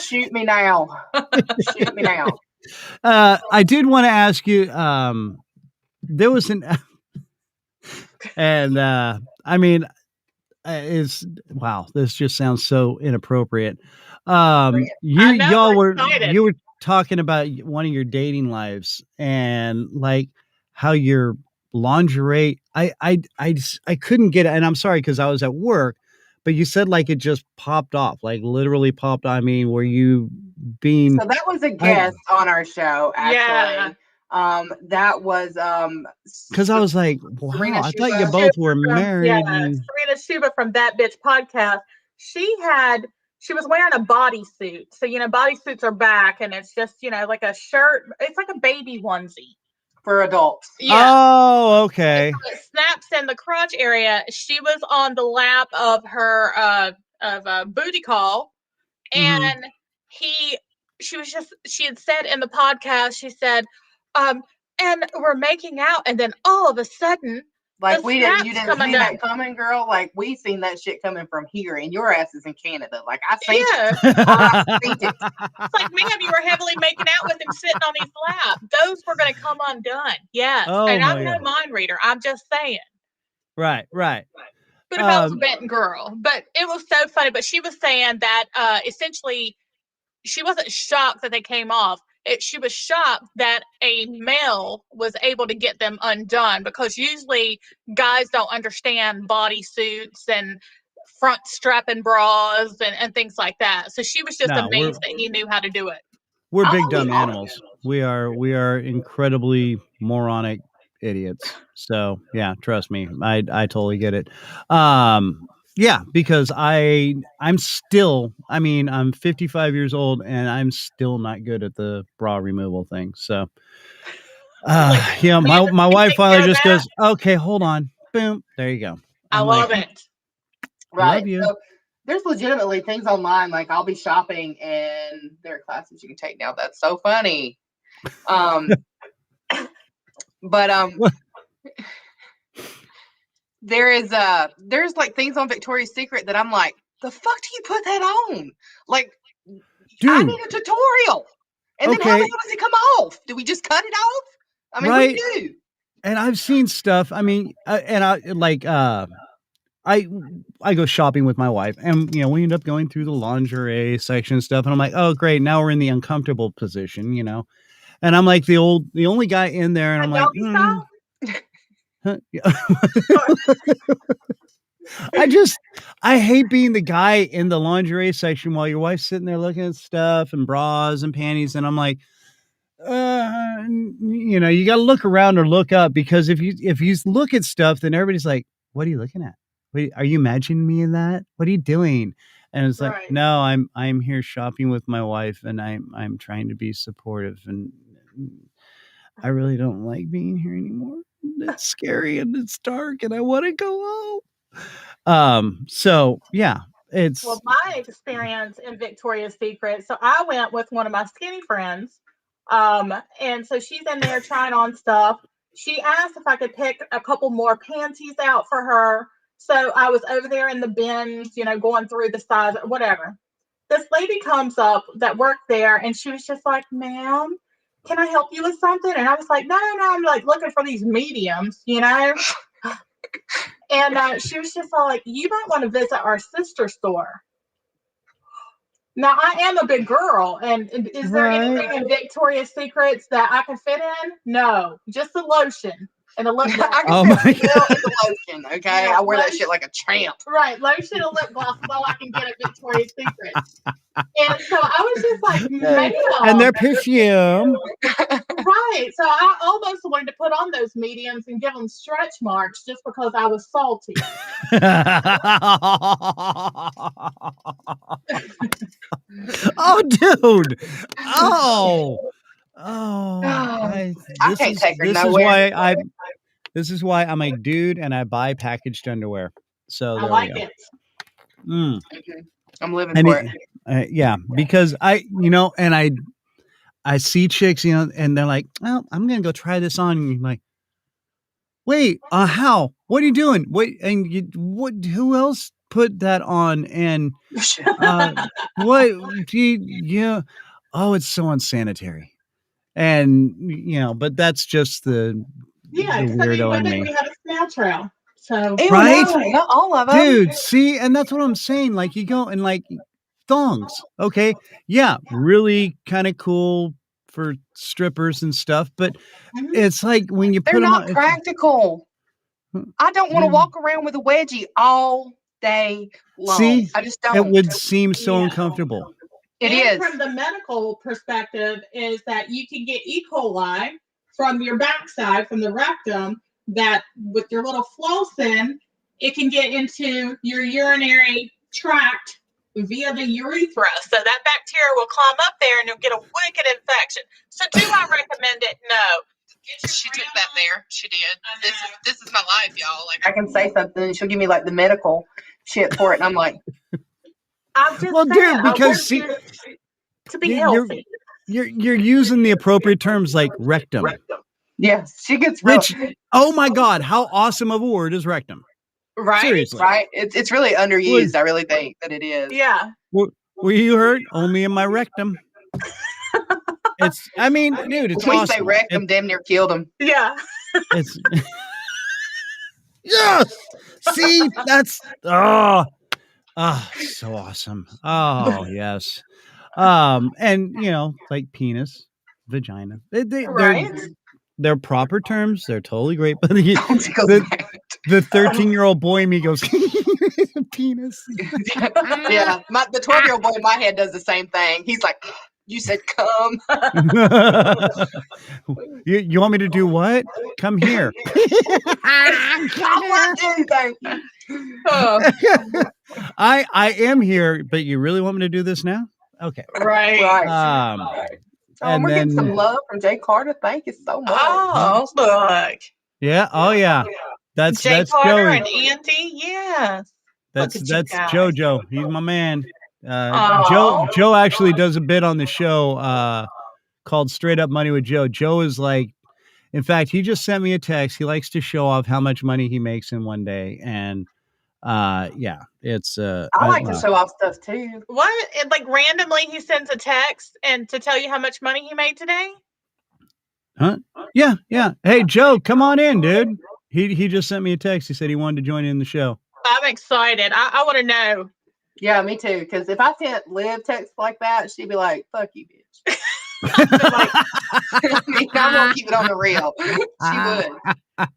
Shoot me now. Shoot me now. I did want to ask you. There was and I mean. This just sounds so inappropriate. You were talking about one of your dating lives and like how your lingerie. I couldn't get it, and I'm sorry because I was at work. But you said like it just popped off, like literally popped. I mean, were you being? So that was a guest on our show, actually. Yeah. That was because I was like, wow, I thought you both were married. Serena Shuba from That Bitch Podcast. She was wearing a bodysuit. So bodysuits are back, and it's just like a shirt. It's like a baby onesie for adults. Yeah. Oh, okay. So it snaps in the crotch area. She was on the lap of her booty call, and she had said in the podcast, she said, and we're making out, and then all of a sudden, like you didn't see down. that coming, girl. Like we seen that shit coming from here, and your ass is in Canada. Like I seen it. I seen it. It's like, ma'am, you were heavily making out with him sitting on his lap. Those were going to come undone. Yes. Oh, and I'm no mind reader. I'm just saying. Right. But if I was a betting girl. But it was so funny. But she was saying that essentially she wasn't shocked that they came off. She was shocked that a male was able to get them undone, because usually guys don't understand bodysuits and front strapping bras and things like that. So she was just amazed that he knew how to do it. We're big dumb animals. We are incredibly moronic idiots. So yeah, trust me, I totally get it. Yeah, because I'm still, I mean, I'm 55 years old and I'm still not good at the bra removal thing. So yeah, my wife finally just goes, okay, hold on. Boom. There you go. I love it. Right. Love you. So there's legitimately things online, like I'll be shopping and there are classes you can take now. That's so funny. But there's like things on Victoria's Secret that I'm like, the fuck do you put that on? Like, dude, I need a tutorial. And then how the hell does it come off? Do we just cut it off? I mean, what do you do? And I've seen stuff. I mean, I go shopping with my wife, and we end up going through the lingerie section and stuff, and I'm like, oh great, now we're in the uncomfortable position, and I'm like the only guy in there, and I'm like, I hate being the guy in the lingerie section while your wife's sitting there looking at stuff and bras and panties, and I'm like, you got to look around or look up, because if you look at stuff, then everybody's like, what are you looking at? Wait, are you imagining me in that? What are you doing? And it's like, no, I'm here shopping with my wife, and I'm trying to be supportive, and I really don't like being here anymore. It's scary and it's dark and I want to go home. So yeah, well, my experience in Victoria's Secret. So I went with one of my skinny friends. And so she's in there trying on stuff. She asked if I could pick a couple more panties out for her. So I was over there in the bins, going through the size, whatever. This lady comes up that worked there, and she was just like, ma'am, can I help you with something? And I was like, no, I'm like looking for these mediums, And she was just all like, you might want to visit our sister store. Now, I am a big girl, and is there anything in Victoria's Secrets that I can fit in? No, just the lotion and the lip gloss. I can fit the lotion, okay? I wear that shit like a champ. Right, lotion and lip gloss is all I can get at Victoria's Secrets. And so I was just like, ma'am. And their perfume. Right, so I almost wanted to put on those mediums and give them stretch marks just because I was salty. Oh, dude. I can't take her nowhere. This is why I'm a dude and I buy packaged underwear. So I like it. I'm living for it. Yeah, because and I see chicks, and they're like, well, I'm going to go try this on. And you're like, wait, how? What are you doing? Wait, and who else put that on? And what do you, it's so unsanitary. And, but that's just the weirdo in me. We have a snail trail. So, right? No, not all of them. Dude, see, and that's what I'm saying. Like, you go and like thongs. Okay. Yeah. Really kind of cool for strippers and stuff. But it's like when you put them on. They're not practical. I don't want to walk around with a wedgie all day long. See, I just don't. It would seem so uncomfortable. It is. From the medical perspective, is that you can get E. coli from your backside, from the rectum, that with your little flossing, it can get into your urinary tract via the urethra. So that bacteria will climb up there and you'll get a wicked infection. So do I recommend it? No. She took that there. She did. This is my life, y'all. Like I can say something and she'll give me like the medical shit for it. And I'm like, I'm just Well, saying, dude, because I want you to be you're healthy. you're using the appropriate terms like rectum, Yes, she gets real. which, oh my God, how awesome of a word is rectum? Right? Seriously. Right? It's really underused. I really think that it is. Yeah. Were you hurt? Only in my rectum. I mean, dude, it's we awesome. say rectum, damn near killed him. Yeah. It's yes. See, that's so awesome. Oh yes. And like penis, vagina. Right. They're proper terms. They're totally great. But She goes back. the 13-year-old boy in me goes penis. Yeah, the 12-year-old boy in my head does the same thing. He's like, "You said come." You want me to do what? Come here. I want anything. I am here, but you really want me to do this now? Okay. Right. And we're then getting some love from Jay Carter. Thank you so much. Oh, look. yeah, oh yeah. That's Jay Carter Joey. and Andy. Yes. That's Look at you guys. JoJo. He's my man. Aw. Joe actually does a bit on the show called Straight Up Money with Joe. Joe is like, in fact, he just sent me a text. He likes to show off how much money he makes in one day. And yeah, it's I like to show off stuff too. What? And, like, randomly he sends a text and to tell you how much money he made today? Huh? Yeah. Hey, Joe, come on in, dude. He just sent me a text. He said he wanted to join in the show. I'm excited. I want to know. Yeah, me too. Because if I sent Liv text like that, she'd be like, "Fuck you, bitch." I won't keep it on the real. She would. I'm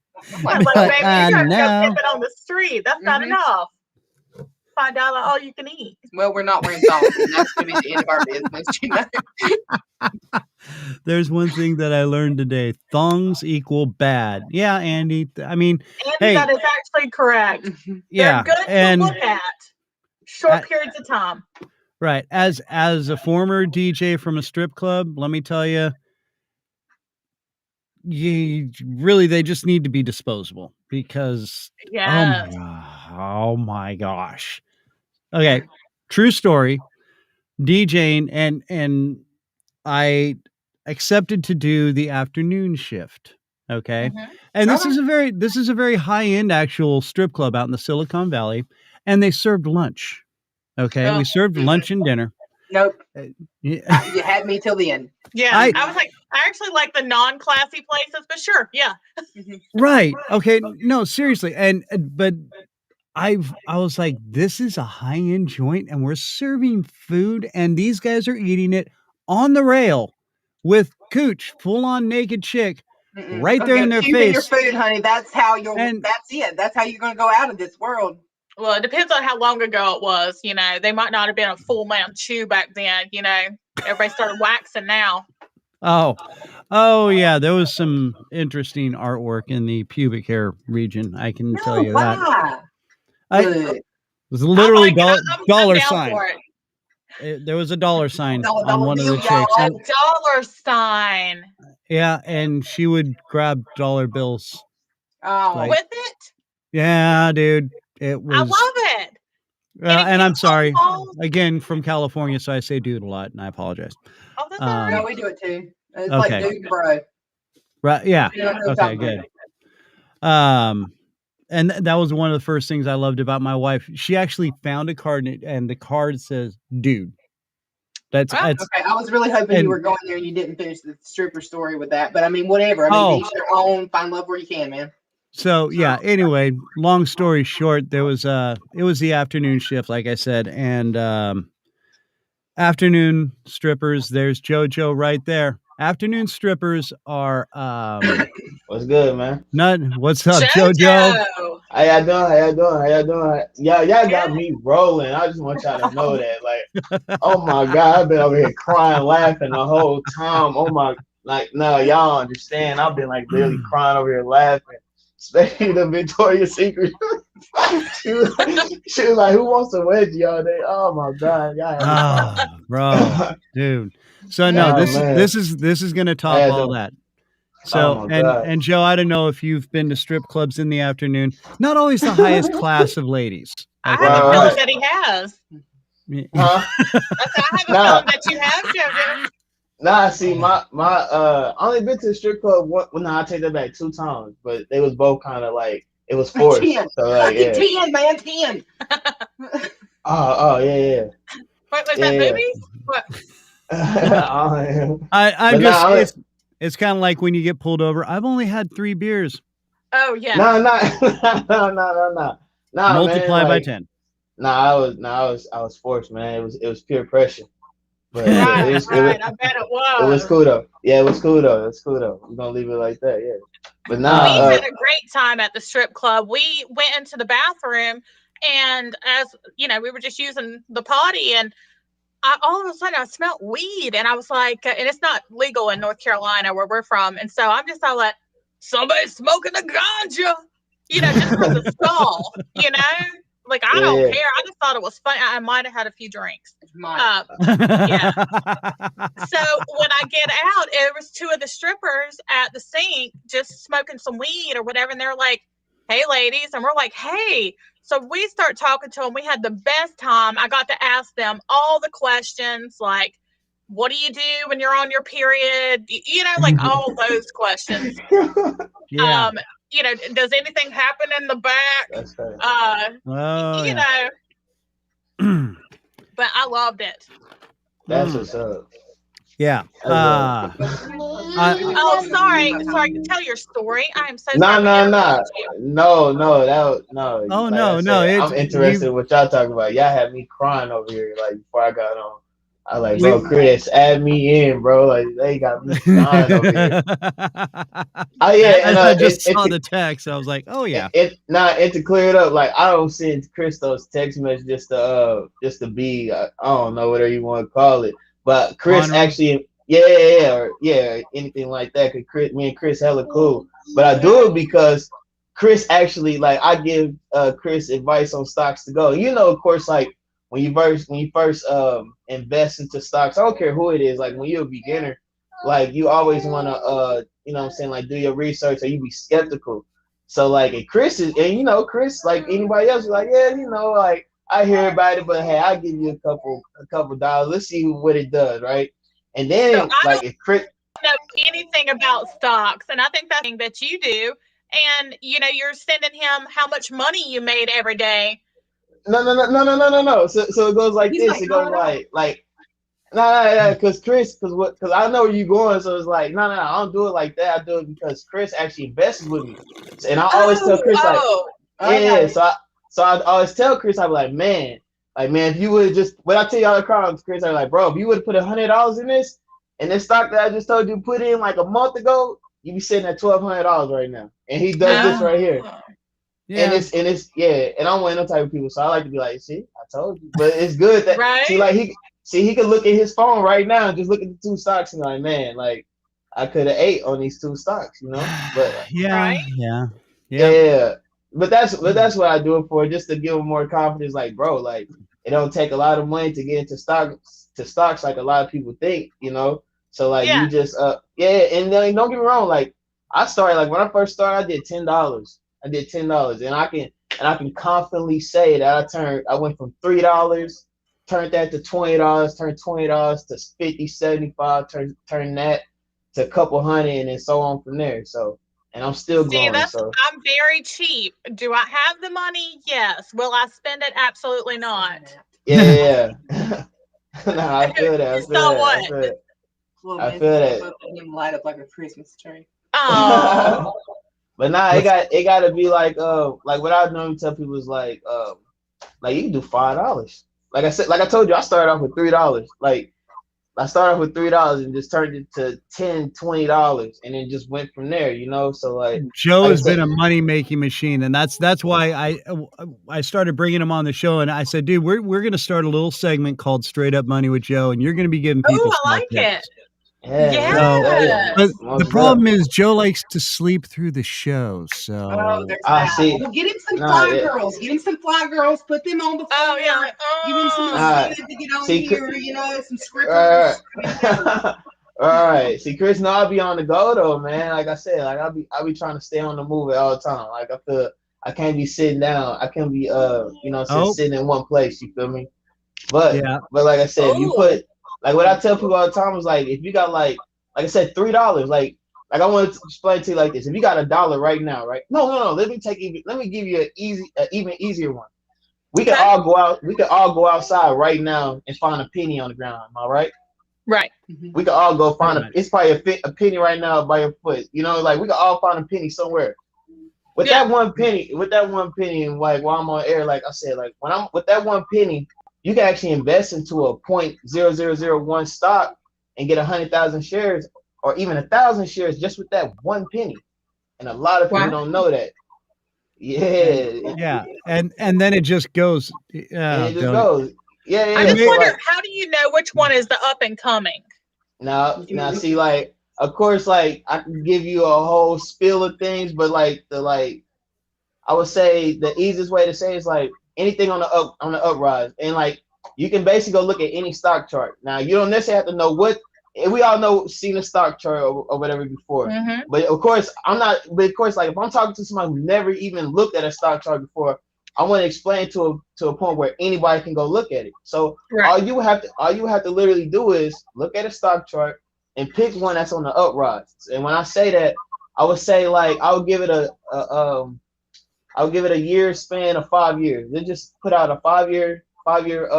like, baby, you gotta know. go keep it on the street. That's not enough. $5 all you can eat. Well, we're not wearing thongs, and that's going to be the end of our business. There's one thing that I learned today: thongs equal bad. Yeah, Andy. I mean, Andy, hey, that is actually correct. yeah, They're good to look at. Short periods of time. Right. As a former DJ from a strip club, let me tell you, they just need to be disposable because oh my gosh. Okay, true story. DJing and I accepted to do the afternoon shift. Okay. And this is a very high-end actual strip club out in the Silicon Valley, and they served lunch. Okay. We served lunch and dinner. Nope. Yeah. You had me till the end. Yeah. I was like, I actually like the non-classy places, but sure. Yeah. Right. Okay. No, seriously. But I was like, this is a high-end joint and we're serving food and these guys are eating it on the rail with cooch, full-on naked chick right there in their face. Your food, honey. That's how that's it. That's how you're going to go out of this world. Well, it depends on how long ago it was. You know, they might not have been a full Mount Chew back then. You know, everybody started waxing now. Oh yeah. There was some interesting artwork in the pubic hair region. I can tell you that. It was literally dollar sign. There was a dollar sign on one of the chicks. A dollar sign. Yeah, and she would grab dollar bills. With it? Yeah, dude. It was. I love it. And I'm sorry. Again, from California, so I say dude a lot, and I apologize. Oh, that's all right. No, we do it too. It's like dude, bro. Right. Yeah. Okay. Good. And that was one of the first things I loved about my wife. She actually found a card, and the card says "dude." That's okay. I was really hoping you were going there and you didn't finish the stripper story with that, but I mean, whatever. I mean, each their own. Find love where you can, man. So yeah. Anyway, long story short, it was the afternoon shift, like I said, and afternoon strippers. There's JoJo right there. Afternoon strippers are what's good, man? What's up, JoJo? How y'all doing? Y'all got me rolling. I just want y'all to know that. Like, oh my God, I've been over here crying, laughing the whole time. Oh my, like, no, y'all understand. I've been like really crying over here laughing. Especially the Victoria's Secret. she was like, who wants to wedge y'all day? Oh my God. Bro, dude. So no, this is gonna top all that. So and Joe, I don't know if you've been to strip clubs in the afternoon. Not always the highest class of ladies. I haven't really that he has. Huh? I have a Nah. feeling that you have, JoJo. Nah, see, my I only been to the strip club one. Well, no, I take that back 2 times, but they was both kind of like it was forced. 10. So like, yeah. 10, man, 10. Oh, yeah. What was Yeah, that yeah. movie? What? I'm But just. nah, It's kind of like when you get pulled over. I've only had 3 beers. Oh yeah. no, no, man. Multiply by Like, 10. I was forced, man. It was peer pressure. But yeah, Right, it was I bet it was. it was cool though. Yeah, it was cool though. We're gonna leave it like that. Yeah. But We nah, had a great time at the strip club. We went into the bathroom, and as you know, we were just using the potty, and all of a sudden I smelled weed, and I was like, and it's not legal in North Carolina where we're from, and so I'm just all like, somebody's smoking a ganja, just from the stall, like I don't Yeah. care. I just thought it was fun. I might have had a few drinks. Might. Yeah. So when I get out, it was 2 of the strippers at the sink just smoking some weed or whatever, and they're like, "Hey, ladies," and we're like, "Hey." So we start talking to them. We had the best time. I got to ask them all the questions, like, "What do you do when you're on your period?" Like all those questions. Yeah. Does anything happen in the back? That's fair. Oh, You yeah. know. But I loved it. That's what's up. Yeah. Oh, sorry. Tell your story. I am so sorry. No. No. Oh, Like I no. said, I'm interested in what y'all talking about. Y'all had me crying over here. Like before I got on, I like, bro, Chris, add me in, bro. Like they got me crying over here. Oh yeah, and I just saw the text. I was like, oh yeah. And to clear it up, like I don't send Chris those text messages just to be I don't know whatever you want to call it, but Chris actually yeah anything like that. Cause me and Chris hella cool, but I do it because Chris actually like I give Chris advice on stocks to go. Of course, like when you first invest into stocks, I don't care who it is. Like when you're a beginner, like you always want to like do your research or you be skeptical. So like and Chris like anybody else is like, yeah, like I hear about it, but hey, I'll give you a couple dollars. Let's see what it does, right? And then So like if Chris know anything about stocks, and I think that's something that you do, and you're sending him how much money you made every day. No. So it goes like this. It goes like because I know where you're going. So it's like, no, I don't do it like that. I do it because Chris actually invests with me, and I always tell Chris yeah. So I always tell Chris, I'm like, man, if you would just when I tell you all the crimes, Chris, I'm like, bro, if you would have put $100 in this stock that I just told you put in like a month ago, you'd be sitting at $1,200 right now. And he does this right here. Yeah. And it's and I'm one of them type of people, so I like to be like, see, I told you. But it's good that he could look at his phone right now and just look at the 2 stocks and like, man, like I could have ate on these 2 stocks, But yeah. But that's what I do it for, just to give him more confidence. Like, bro, like it don't take a lot of money to get into stocks like a lot of people think, So like you just and then don't get me wrong, like I started like when I first started, I did $10. And I can confidently say that I went from $3, turned that to $20, turned $20 to 50, 75, turned that to a couple hundred, and then so on from there. So, and I'm still growing. I'm very cheap. Do I have the money? Yes. Will I spend it? Absolutely not. Yeah. No, I feel that. I feel that. Light up like a Christmas tree. Oh. But nah, it gotta be like what I normally tell people is like you can do $5. Like I said, like I told you, I started off with $3. Like I started off with $3 and just turned it to $10, $20, and then just went from there, So like Joe has been a money making machine, and that's why I started bringing him on the show, and I said, dude, we're gonna start a little segment called Straight Up Money with Joe, and you're gonna be giving people. Oh, I like it. Yeah. But the problem is Joe likes to sleep through the show. So there's that. See. Well, get him some fly girls. Get him some fly girls. Put them on the phone. Oh yeah. Give him some to get on here. Some scribbles. All right. See, Chris, I'll be on the go though, man. Like I said, like I'll be trying to stay on the move at all the time. Like I feel I can't be sitting down. I can't be sitting in one place. You feel me? But like I said, if you Oh. put like what I tell people all the time is like if you got like I said $3, like I want to explain to you like this. If you got $1 right now, right? No. Let me give you an even easier one. We can all go out. We can all go outside right now and find a penny on the ground. Am I right? Right. We can all go find it's probably a penny right now by your foot. You know, like we can all find a penny somewhere. With that one penny, and like while I'm on air, like I said, like when I'm with that one penny, you can actually invest into a 0.0001 stock and get 100,000 shares or even 1,000 shares just with that one penny. And a lot of people don't know that. Yeah. And then it just goes. And it just goes. I just wonder, how do you know which one is the up and coming? Now, see, like, of course, like I can give you a whole spiel of things, but like I would say the easiest way to say is like anything on the uprise, and like you can basically go look at any stock chart. Now, you don't necessarily have to know what. We all seen a stock chart or whatever before, but of course I'm not. But of course, like if I'm talking to somebody who never even looked at a stock chart before, I want to explain to a point where anybody can go look at it. So all you have to literally do is look at a stock chart and pick one that's on the uprise. And when I say that, I would say like I would give it a year span of 5 years. They just put out a 5 year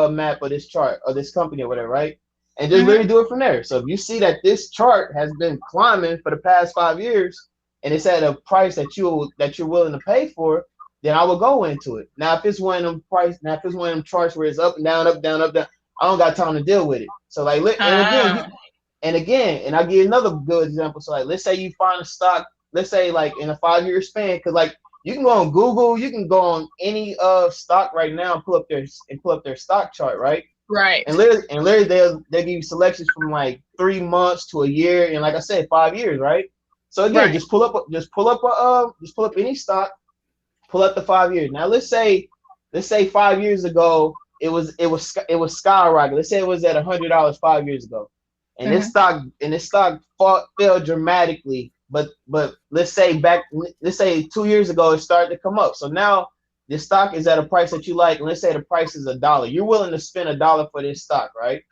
map of this chart or this company or whatever, right? And just literally do it from there. So if you see that this chart has been climbing for the past 5 years and it's at a price that you're willing to pay for, then I will go into it. Now, if it's one of them charts where it's up and down, up, down, up, down, I don't got time to deal with it. So like, and I'll give you another good example. So like, let's say you find a stock, let's say like in a 5 year span, because like you can go on Google, you can go on any stock right now and pull up their stock chart, right? Right. And literally they'll give you selections from like 3 months to a year, and like I said, 5 years, right? So again, just pull up any stock. Pull up the 5 years. Now let's say 5 years ago it was skyrocketing. Let's say it was at $100 5 years ago, and this stock fell dramatically. But let's say 2 years ago it started to come up. So now this stock is at a price that you like, and let's say the price is $1. You're willing to spend $1 for this stock, right?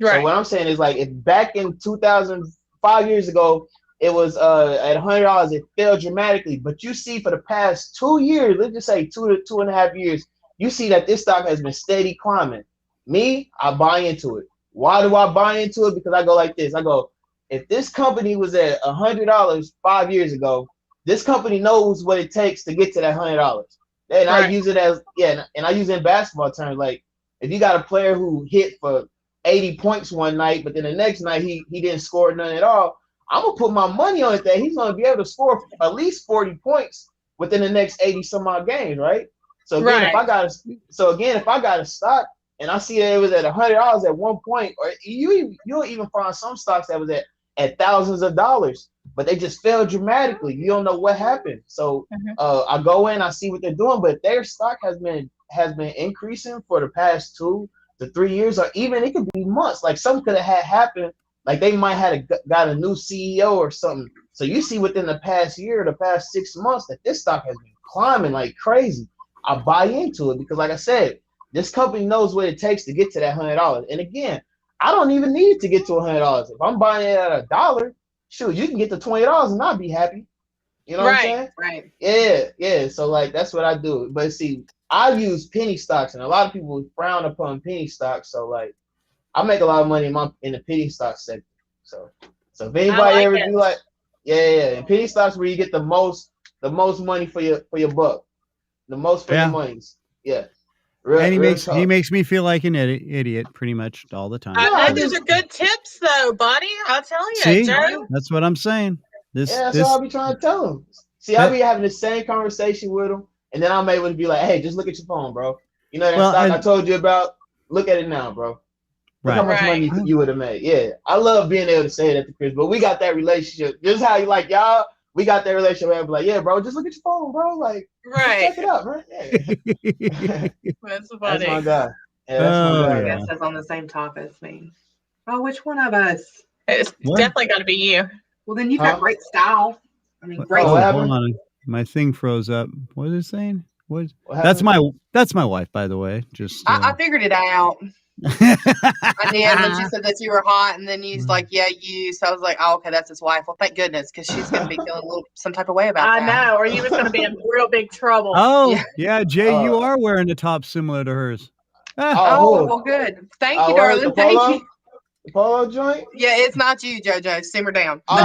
Right. So what I'm saying is like if back in 2005 years ago it was at $100, it fell dramatically. But you see for the past 2 years, let's just say 2.5 years, you see that this stock has been steady climbing. Me, I buy into it. Why do I buy into it? Because I go like this. I go, if this company was at $100 5 years ago, this company knows what it takes to get to that $100. And I use it and I use it in basketball terms. Like if you got a player who hit for 80 points one night, but then the next night he didn't score none at all, I'm gonna put my money on it that he's gonna be able to score at least 40 points within the next 80 some odd games, right? So again, if I got a stock and I see that it was at $100 at one point, or you'll even find some stocks that was at thousands of dollars, but they just fell dramatically. You don't know what happened. So I go in, I see what they're doing, but their stock has been increasing for the past 2 to 3 years, or even it could be months. Like something could have happened. Like they might have got a new CEO or something. So you see within the past year, the past 6 months, that this stock has been climbing like crazy. I buy into it because, like I said, this company knows what it takes to get to that $100. And again, I don't even need to get to $100. If I'm buying it at $1, shoot, you can get to $20 and I'll be happy. You know what I'm saying? Right. Yeah. So like that's what I do. But see, I use penny stocks, and a lot of people frown upon penny stocks. So like, I make a lot of money in the penny stock sector. So if anybody ever do like, and penny stocks where you get the most money for your buck, the most for your monies. Yeah. And he makes me feel like an idiot pretty much all the time. Those are good tips though, buddy. I'll tell you. See, Joe. that's what I'm saying. That's what I'll be trying to tell him. See, I'll be having the same conversation with him, and then I'm able to be like, hey, just look at your phone, bro. You know that stock I told you about? Look at it now, bro. Look how much money you would have made. Yeah, I love being able to say that to Chris, but we got that relationship. Just how you like y'all, we got that relationship where I'm like, yeah, bro, just look at your phone, bro. Like, check it out, bro. Yeah. That's funny. That's my guy. Yeah, that's my guy. I guess that's on the same top as me. Oh, which one of us? It's definitely got to be you. Well, then you've got great style. I mean, great style. Hold on. My thing froze up. What is it saying? That's my wife, by the way. Just I figured it out. I did. And then she said that you were hot, and then you was like, "Yeah, you." So I was like, "Oh, okay, that's his wife." Well, thank goodness, because she's going to be feeling some type of way about I that. know, or you was going to be in real big trouble. Oh, yeah, Jay, you are wearing a top similar to hers. Oh, well, good. Thank you, darling. Thank you. The polo joint? Yeah, it's not you, JoJo. Simmer down. My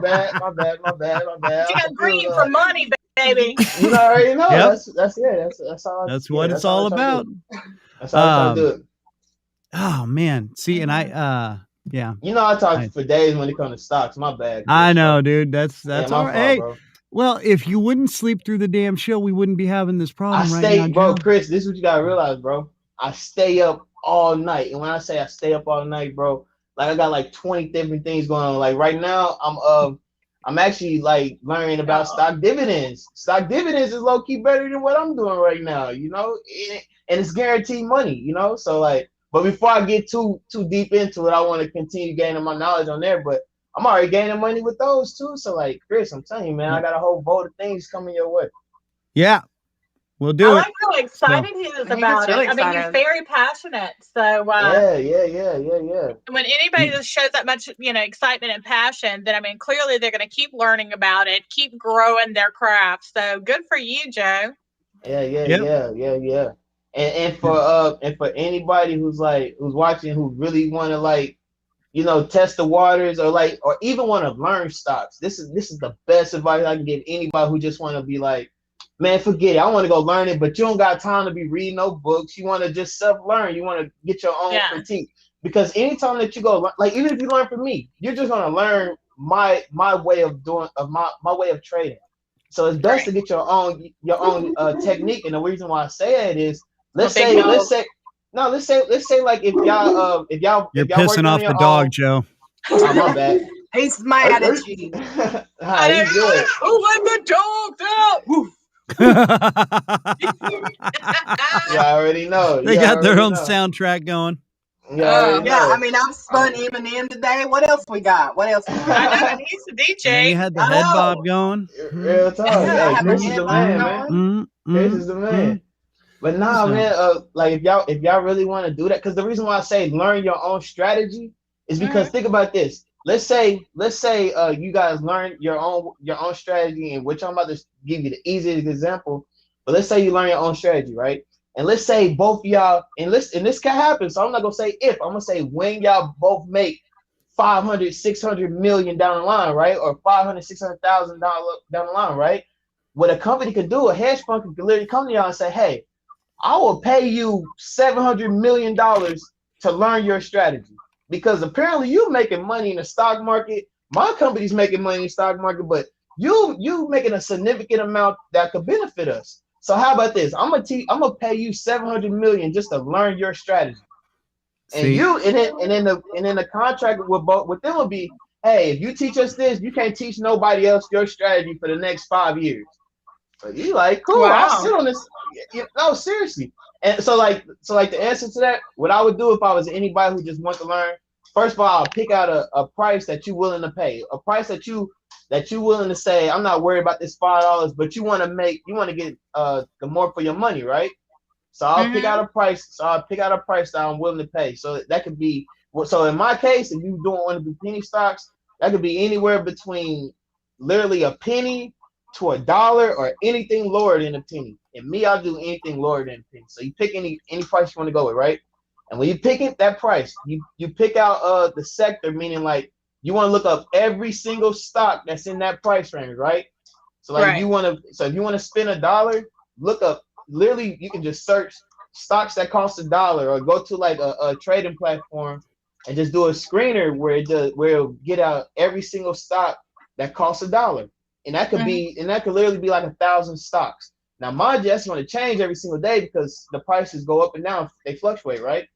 bad. You got green for money, baby. You already know. Yep. That's all. That's what it's all about. That's how I do it. Oh man, see, and I, yeah. You know, I talk for days when it comes to stocks. My bad. Chris, I know, dude. That's all right. Hey, bro. well, if you wouldn't sleep through the damn show, we wouldn't be having this problem now, bro, Joe. Chris. This is what you gotta realize, bro. I stay up all night, and when I say I stay up all night, bro, like I got like 20 different things going on. Like right now, I'm actually like learning about stock dividends. Stock dividends is low key better than what I'm doing right now, you know, and it's guaranteed money, you know. So like, but before I get too deep into it, I want to continue gaining my knowledge on there. But I'm already gaining money with those too. So like, Chris, I'm telling you, man, I got a whole boat of things coming your way. Yeah. We'll do I it. like how excited he is about it. I mean, he's very passionate. So yeah. When anybody just shows that much, excitement and passion, then I mean, clearly they're going to keep learning about it, keep growing their craft. So good for you, Joe. Yeah. And for anybody who's watching who really want to test the waters or even want to learn stocks, this is the best advice I can give anybody who just want to be like, man, forget it. I want to go learn it, but you don't got time to be reading no books. You want to just self-learn. You want to get your own critique. Because anytime that you go, like even if you learn from me, you're just gonna learn my way of my way of trading. So it's best to get your own technique. And the reason why I say it is, let's say like if y'all you're pissing off the dog, Joe. Oh, my bad. He's mad at you. He's good. Who let the dog out? Woof. You already know. They got their own soundtrack going. I mean, I've spun Eminem today. What else we got? I know, he's the DJ. You had the head bob going. Real talk. Yeah, Chris is the man, man. Chris is the man. But nah, man. Like if y'all really want to do that, because the reason why I say learn your own strategy is because think about this. Let's say you guys learn your own strategy, and which I'm about to give you the easiest example. But let's say you learn your own strategy, right? And let's say both y'all, and this can happen. So I'm not gonna say if, I'm gonna say when y'all both make 500, 600 million down the line, right? Or 500, 600,000 down the line, right? What a company could do, a hedge fund could literally come to y'all and say, hey, I will pay you $700 million to learn your strategy. Because apparently you making money in the stock market. My company's making money in the stock market, but you making a significant amount that could benefit us. So how about this? I'm gonna pay you $700 million just to learn your strategy. And then the contract with them will be, hey, if you teach us this, you can't teach nobody else your strategy for the next 5 years. So you like, cool, I'll sit on this. No, seriously. And so the answer to that, what I would do if I was anybody who just wants to learn, first of all, I'll pick out a price that you're willing to pay, a price that you're willing to say, I'm not worried about this $5, but you want to get the more for your money, right? So I'll pick out a price. So I'll pick out a price that I'm willing to pay. So that could be, so in my case, if you don't want to do penny stocks, that could be anywhere between literally a penny to $1 or anything lower than a penny. And me, I'll do anything lower than a penny. So you pick any price you want to go with, right? And when you pick it, that price, you pick out the sector, meaning like you want to look up every single stock that's in that price range, right? So like if you want to spend $1, look up, literally you can just search stocks that cost $1 or go to like a trading platform and just do a screener where it'll get out every single stock that costs $1. And that could be, and that could literally be like 1,000 stocks. Now, mind you, that's going to change every single day because the prices go up and down. They fluctuate, right?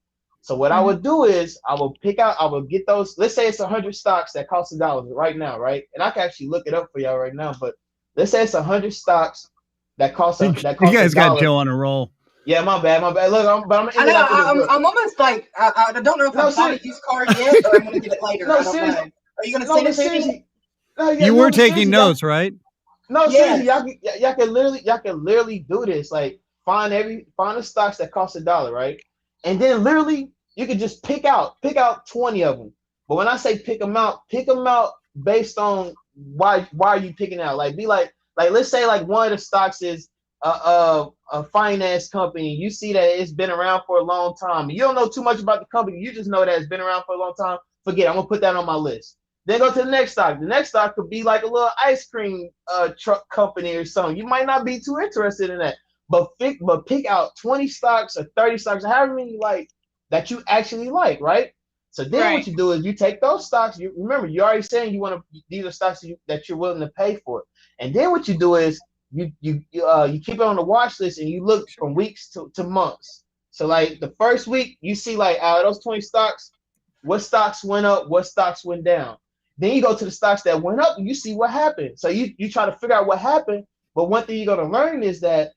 So what I would do is I will get those. Let's say it's 100 stocks that cost $1 right now, right? And I can actually look it up for y'all right now. But let's say it's 100 stocks that cost you guys got Joe on a roll. Yeah, my bad. Look, I'm almost like I don't know if I'm buying a used car yet or I'm going to get it later. I don't know. Are you going to send it to me? You were taking notes, right? No, seriously, y'all can literally do this. Like find the stocks that cost $1, right? And then literally you could just pick out 20 of them. But when I say pick them out based on why are you picking out? Like be like let's say like one of the stocks is a finance company. You see that it's been around for a long time. You don't know too much about the company. You just know that it's been around for a long time. Forget it. I'm gonna put that on my list. Then go to the next stock. The next stock could be like a little ice cream truck company or something. You might not be too interested in that. But pick out 20 stocks or 30 stocks, however many you like that you actually like, right? So then what you do is you take those stocks. You remember you're already saying you want to, these are stocks that you're willing to pay for. And then what you do is you keep it on the watch list and you look from weeks to months. So like the first week you see like out of those 20 stocks, what stocks went up, what stocks went down. Then you go to the stocks that went up and you see what happened. So you try to figure out what happened. But one thing you're gonna learn is that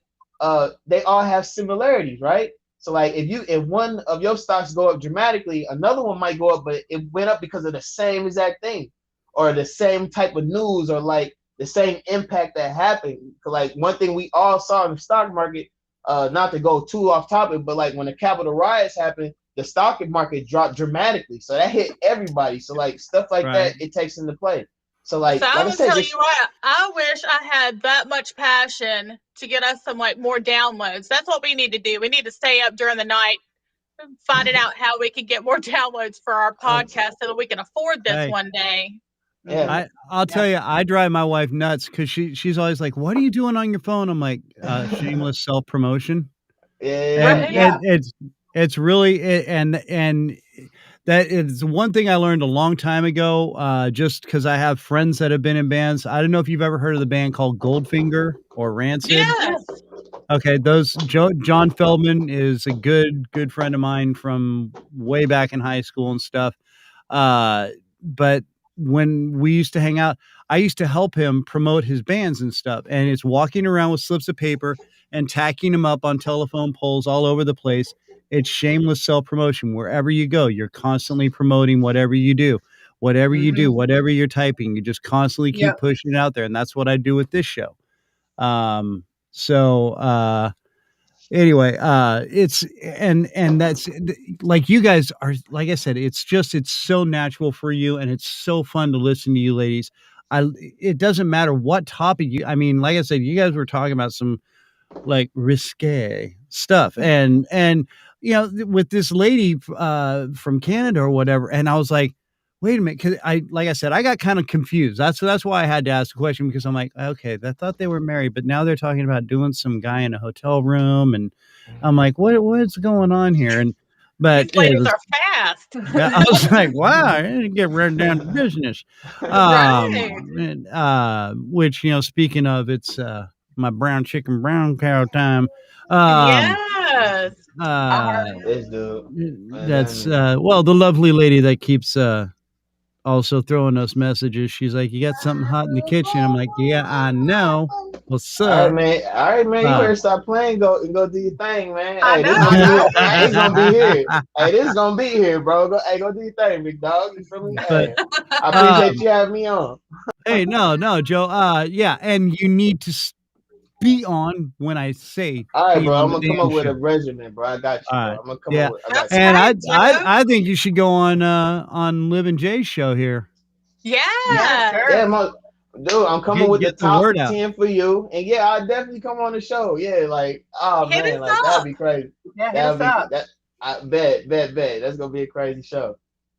they all have similarities, right? So like if one of your stocks go up dramatically, another one might go up, but it went up because of the same exact thing, or the same type of news, or like the same impact that happened. Like one thing we all saw in the stock market, not to go too off topic, but like when the Capitol riots happened, the stock market dropped dramatically. So that hit everybody. So like stuff like that, it takes into play. So like, so like I will said, tell you what, I wish I had that much passion to get us some like more downloads. That's what we need to do. We need to stay up during the night, finding out how we can get more downloads for our podcast so that we can afford this one day. Yeah. I'll tell you, I drive my wife nuts because she's always like, "What are you doing on your phone?" I'm like, shameless self promotion. It's really and that is one thing I learned a long time ago. Just because I have friends that have been in bands. I don't know if you've ever heard of the band called Goldfinger or Rancid. Yes. Okay, John Feldman is a good friend of mine from way back in high school and stuff. But when we used to hang out, I used to help him promote his bands and stuff. And it's walking around with slips of paper and tacking them up on telephone poles all over the place. It's shameless self-promotion. Wherever you go, you're constantly promoting whatever you do. Whatever you do, whatever you're typing, you just constantly keep pushing it out there. And that's what I do with this show. Anyway, it's and that's like you guys are, like I said, it's so natural for you and it's so fun to listen to you ladies. It doesn't matter what topic I mean, like I said, you guys were talking about some like risque stuff and you know, with this lady from Canada or whatever, and I was like, wait a minute, because like I said, I got kind of confused. That's why I had to ask the question, because I'm like, okay, I thought they were married, but now they're talking about doing some guy in a hotel room, and I'm like, what's going on here? And but these ladies are fast. I was like, wow, I didn't get right down to business. Which, you know, speaking of, it's my brown chicken brown cow time. Yes. That's well, the lovely lady that keeps also throwing us messages. She's like, "You got something hot in the kitchen." I'm like, "Yeah, I know. What's up?" All right, man. You better stop playing. Go do your thing, man. I know. It's gonna be here. Hey, this is gonna be here, bro. Go do your thing, big dog. You feel me? Hey, I appreciate you having me on. Hey, no, Joe. Yeah, and you need to be on when I say. All right, bro. I'm gonna come up with a regimen, bro. I got you. Bro. I'm gonna come up with. I think you should go on Liv and Jay's show here. Yeah. Dude, I'm coming with the top 10 for you, and yeah, I'll definitely come on the show. Yeah, like, oh man, like that'd be crazy. I bet. That's gonna be a crazy show.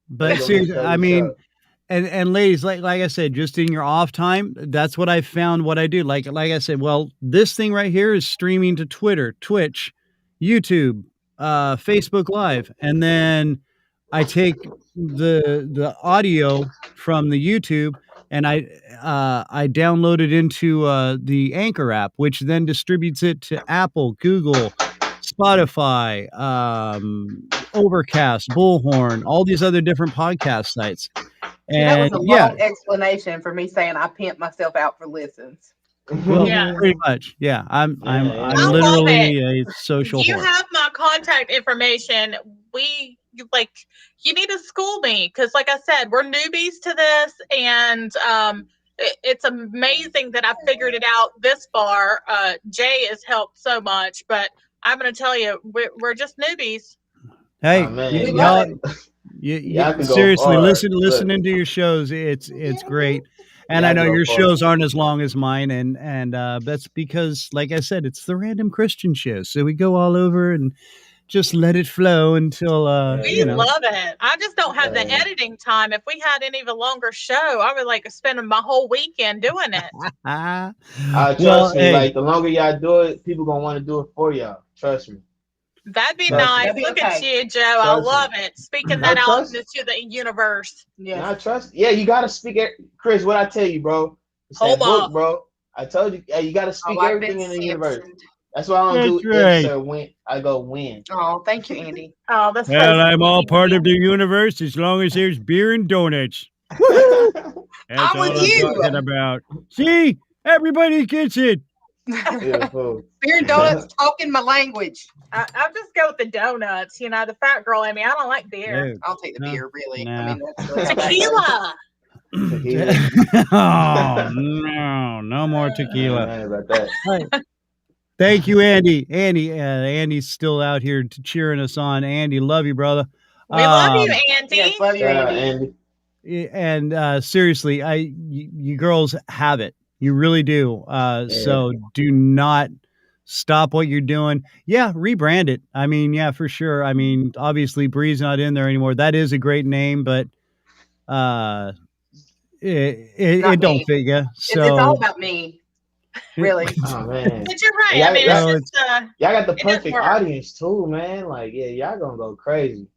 But seriously, I mean. And ladies, like I said, just in your off time, that's what I found. What I do, like I said, well, this thing right here is streaming to Twitter, Twitch, YouTube, Facebook Live, and then I take the audio from the YouTube and I download it into the Anchor app, which then distributes it to Apple, Google, Spotify, Overcast, Bullhorn, all these other different podcast sites. And that was a long explanation for me saying I pimp myself out for listens. Well, pretty much, yeah. I'm literally a social. You have my contact information. You need to school me because, like I said, we're newbies to this, and it's amazing that I figured it out this far. Jay has helped so much, but I'm going to tell you, we're just newbies. Hey, Oh man, We love y'all, it. y'all can go seriously, far. Look, listening to your shows. It's great. And I y'all know go your far. shows aren't as long as mine, and that's because, like I said, it's the Random Kristian show. So we go all over and just let it flow until We Yeah, love it. I just don't have the yeah. editing time. If we had an even longer show, I would like spend my whole weekend doing it. well, Trust me. hey, Like the longer y'all do it, people gonna want to do it for y'all. Trust me. That'd be Trust me. nice. That'd be Look at okay. you, Joe. I Trust me. love it. Speaking Now that out trust. into the universe. Yes. Now trust. Yeah, you gotta speak it, Chris. What I tell you, bro. It's Hold that book, up. bro. I told you. Hey, you gotta Oh, speak I've been everything in the universe. Samson. That's why I don't that's do ifs right. or when. I go when. Oh, thank you, Andy. Oh, that's Well, so I'm all sweet part you. of the universe as long as there's beer and donuts. Woohoo! That's I'm with all I'm you. talking about. See, everybody gets it. Beautiful. Beer and donuts talking my language. I'll just go with the donuts. You know, the fat girl in me. I don't like beer. No, I'll take the no, beer, really. no. I mean, that's really how that goes. Tequila. Tequila. Oh no, no more tequila. Man, about that. Right. Thank you, Andy. Andy's still out here cheering us on. Andy, love you, brother. We love you, Um, Auntie. Yes, love you, Shout out Andy. Andy. and seriously, you girls have it. You really do. So do not stop what you're doing. Yeah, rebrand it. I mean, yeah, for sure. I mean, obviously, Bree's not in there anymore. That is a great name, but uh, it Not don't me. fit you. It's all So about me, really. Oh man. But you're right. Y'all, I mean, y'all, it's just y'all got the it doesn't perfect work. audience too, man. Like, yeah, y'all gonna go crazy.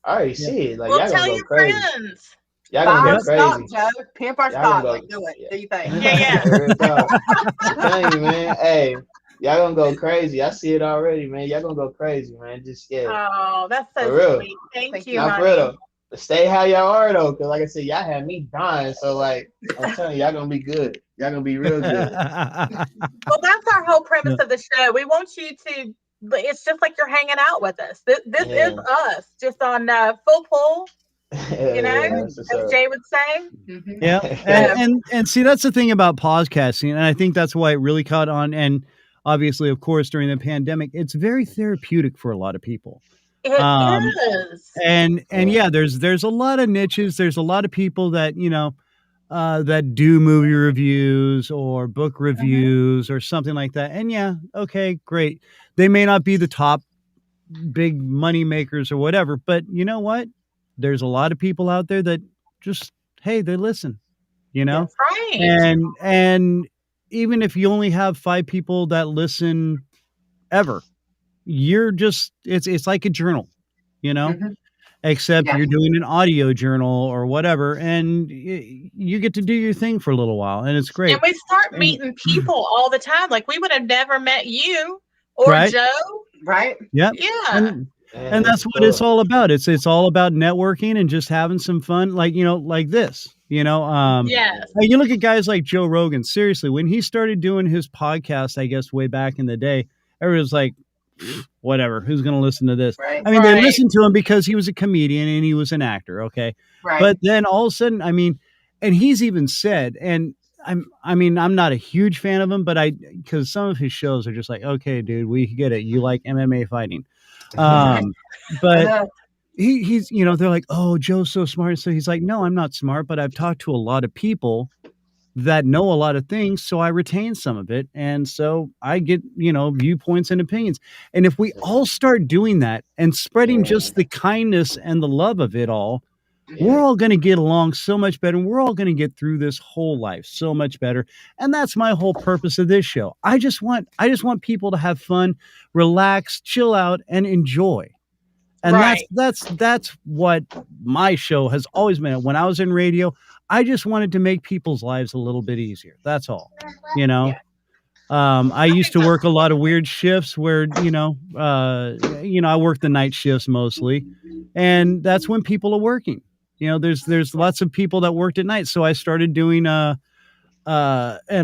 I already Yeah. see it. Like, Well, y'all tell gonna go your crazy. friends. Y'all Buy gonna our go stock, crazy. Joe. Pimp our Y'all gonna stock. go. Like, do it. Yeah. Do you think? Yeah. Real talk. I'm telling you, man. Hey, y'all gonna go crazy. I see it already, man. Y'all gonna go crazy, man. Just yeah, Oh, that's so for real. sweet. Thank Thank you, you. Not for honey. real though. But stay how y'all are though, cause like I said, y'all had me dying. So like, I'm telling you, y'all gonna be good. Y'all gonna be real good. Well, that's our whole premise of the show. We want you to. It's just like you're hanging out with us. This is Yeah. us, just on full pull. You know, Yeah, that's what's as up. Jay would say. Mhm. Yeah, and see, that's the thing about podcasting, and I think that's why it really caught on. And obviously, of course, during the pandemic, it's very therapeutic for a lot of people. It Um, is. and yeah, there's a lot of niches. There's a lot of people that that do movie reviews or book reviews or something like that. And yeah, okay, great. They may not be the top big money makers or whatever, but you know what? There's a lot of people out there that just, hey, they listen, you know? Yes. Right. And even if you only have 5 people that listen ever, you're just it's like a journal, you know? Mhm. Except Yeah. you're doing an audio journal or whatever, and you get to do your thing for a little while, and it's And great. we start And meeting people all the time. Like we would have never met you or right? Joe. Right? Yep. Yeah. And Man, that's that's what it's cool. all about. It's all about networking and just having some fun, like like this. Yes. Like, you look at guys like Joe Rogan. Seriously, when he started doing his podcast, I guess way back in the day, everyone was like, whatever, who's going to listen to this? Right. I mean, they Right. listened to him because he was a comedian and he was an actor, okay? Right. But then all of a sudden, I mean, and he's even said, and I'm not a huge fan of him, but because some of his shows are just like, okay, dude, we get it. You like MMA fighting. I But know. he's, they're like, oh, Joe's so smart. So he's like, no, I'm not smart, but I've talked to a lot of people that know a lot of things, so I retain some of it, and so I get viewpoints and opinions. And if we all start doing that and spreading just the kindness and the love of it all, we're all going to get along so much better, and we're all going to get through this whole life so much better. And that's my whole purpose of this show. I just want people to have fun, relax, chill out, and enjoy. And Right. that's what my show has always been. When I was in radio, I just wanted to make people's lives a little bit easier. That's all. Yeah. I used to work a lot of weird shifts where, I work the night shifts mostly, and that's when people are working. There's lots of people that worked at night. So I started doing an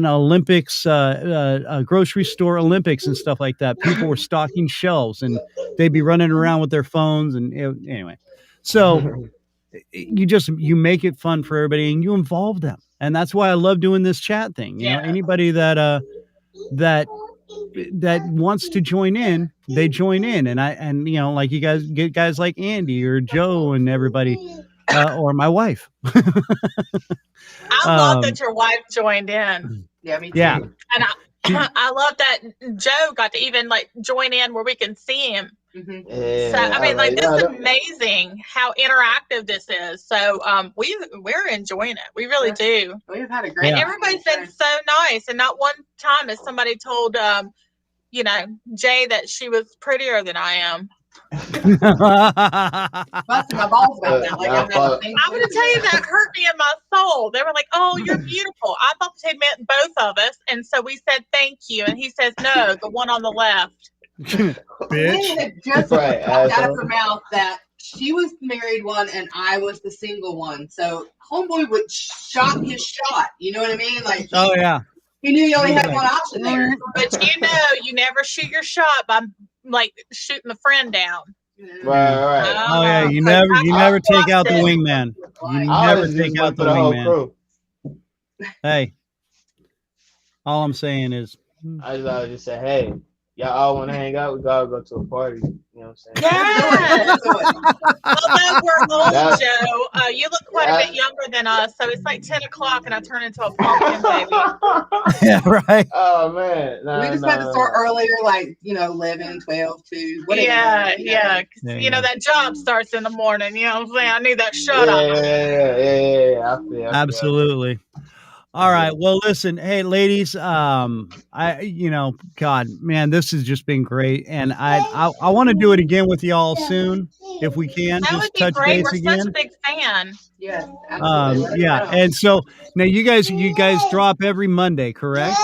Olympics, a grocery store Olympics and stuff like that. People were stocking shelves and they'd be running around with their phones. And anyway, so you make it fun for everybody and you involve them. And that's why I love doing this chat thing. Yeah. Anybody that that wants to join in, they join in. And you know, like you guys get guys like Andy or Joe and everybody, or my wife. I love that your wife joined in. Yeah, me too. Yeah. And I love that Joe got to even like join in where we can see him. Mm-hmm. Yeah, So I mean, like this is yeah, amazing how interactive this is. So we're enjoying it. We really do. We've had a great. And Yeah. everybody's been so nice, and not one time has somebody told you know, Jay that she was prettier than I am. Busting my balls about that. Like, I'm going to tell you that hurt me in my soul. They were like, "Oh, you're beautiful." I thought they meant both of us, and so we said thank you. And he says, "No, the one on the left." Bitch. Just right, out of her mouth that she was the married one and I was the single one. So homeboy would shot his shot. You know what I mean? Like, Oh yeah. He knew you only had one option there. But you know, you never shoot your shot by like shooting the friend down. Right. Oh yeah, you never take out the wingman. You never take out the wingman. Hey, all I'm saying is, I just say, hey, y'all all want to hang out? We gotta go to a party. You know what I'm saying? Yeah. Although we're old, Joe, you look quite a bit younger than us, so it's like 10 o'clock and I turn into a pumpkin baby. Yeah, right. Oh man, we just had to start earlier, like 11, 12, 2. Whatever, yeah. You know that job starts in the morning. You know what I'm saying? I need that shut up. Yeah. I feel Absolutely. All right. Well, listen, hey, ladies, God, man, this has just been great. And I want to do it again with y'all soon, if we can. That just would be touch great. base We're again. such a big fan. Yes, absolutely. Yeah. And so now you guys drop every Monday, correct?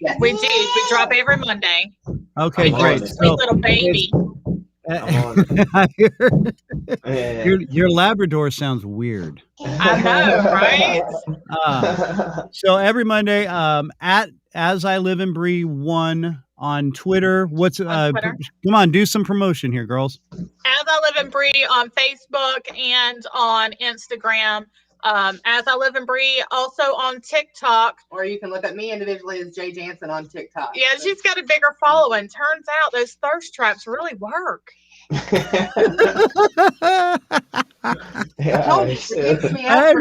Yes. We do. We drop every Monday. Okay, great. So, little baby. Your Labrador sounds weird. I know, right? So every Monday, at As I Liv Bree 1 on Twitter. What's Twitter? Come on, do some promotion here, girls. As I Liv Bree on Facebook and on Instagram. As I Liv Bree also on TikTok. Or you can look at me individually as Jay Jansen on TikTok. Yeah, she's got a bigger following. Turns out those thirst traps really work. I'm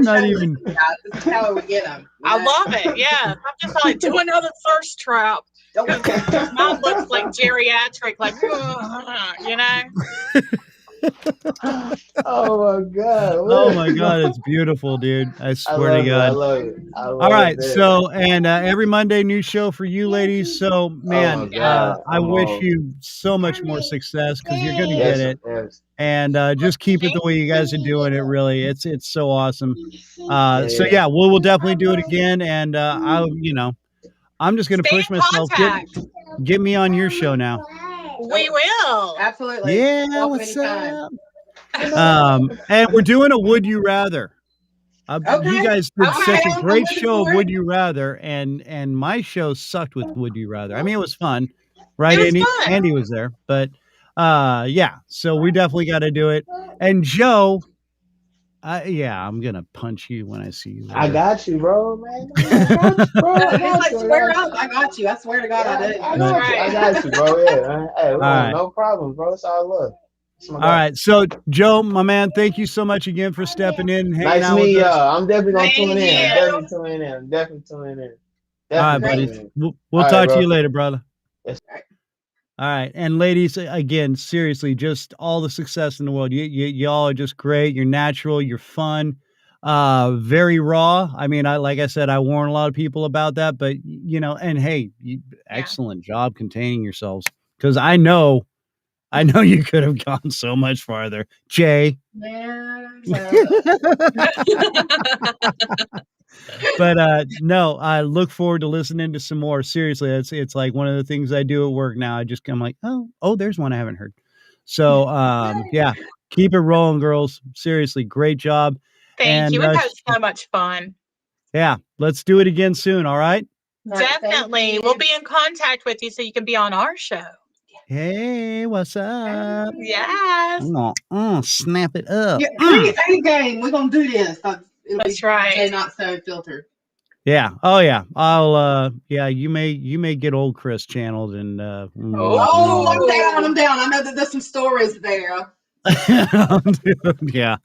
not even. This is how we get them. I love it. Yeah, I'm just like, do another thirst trap. Mine looks like geriatric, like you know. Oh my god! Oh my god! It's beautiful, dude. I swear to God. I love it. All right, so and every Monday new show for you ladies. So man, I wish you so much more success because you're gonna get it. Yes. And just keep it the way you guys are doing it. Really, it's so awesome. So yeah, we'll definitely do it again. And I'm just gonna push myself. Get me on your show now. We will. Absolutely. Yeah, what's up? And we're doing a Would You Rather. You guys did such a great show of Would You Rather, and my show sucked with Would You Rather. I mean, it was fun, right? Andy was there, but yeah. So we definitely got to do it. And Joe, I'm gonna punch you when I see you later. I got you, bro, man. Swear up, I got you. I swear to God, I did. I got you, bro. Yeah. Hey, no problem, bro. It's all love. All right, so Joe, my man, thank you so much again for stepping in and hanging out with us. Nice to meet y'all. I'm definitely gonna tune in. I'm definitely tuning in. All right, buddy. We'll talk to you later, brother. Yes. All right, and ladies, again, seriously, just all the success in the world. Y'all are just great. You're natural. You're fun. Very raw. I mean, like I said, I warn a lot of people about that, but and hey, excellent job containing yourselves because I know you could have gone so much farther, Jay. But no, I look forward to listening to some more. Seriously, it's like one of the things I do at work now. I'm like, oh, there's one I haven't heard. So yeah, keep it rolling, girls. Seriously, great job. Thank you. We've had so much fun. Yeah, let's do it again soon. All right. Definitely. We'll be in contact with you so you can be on our show. Hey, what's up? Yes. Snap it up. Yeah, hey, gang, we're gonna do this. That's right. And not so filtered. Yeah. Oh yeah. I'll yeah, you may get old Chris channeled and Oh, I'm down. I'm down. I know that there's some stories there. yeah.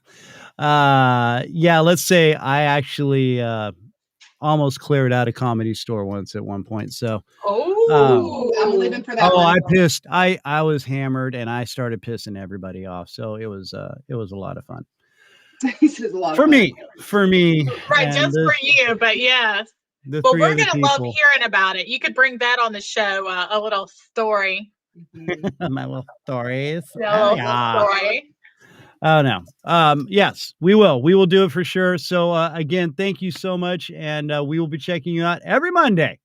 Yeah, let's say I actually almost cleared out a Comedy Store once at one point. So I'm living for that. oh, I pissed. I was hammered and I started pissing everybody off. So it was a lot of fun. This is a lot For of fun. me. Right, just for you, but yes. The Well, three we're other going to love people. hearing about it. You could bring that on the show, a little story. My little stories. Yeah, a little story. Oh no. Yes, we will. We will do it for sure. So again, thank you so much, and we will be checking you out every Monday.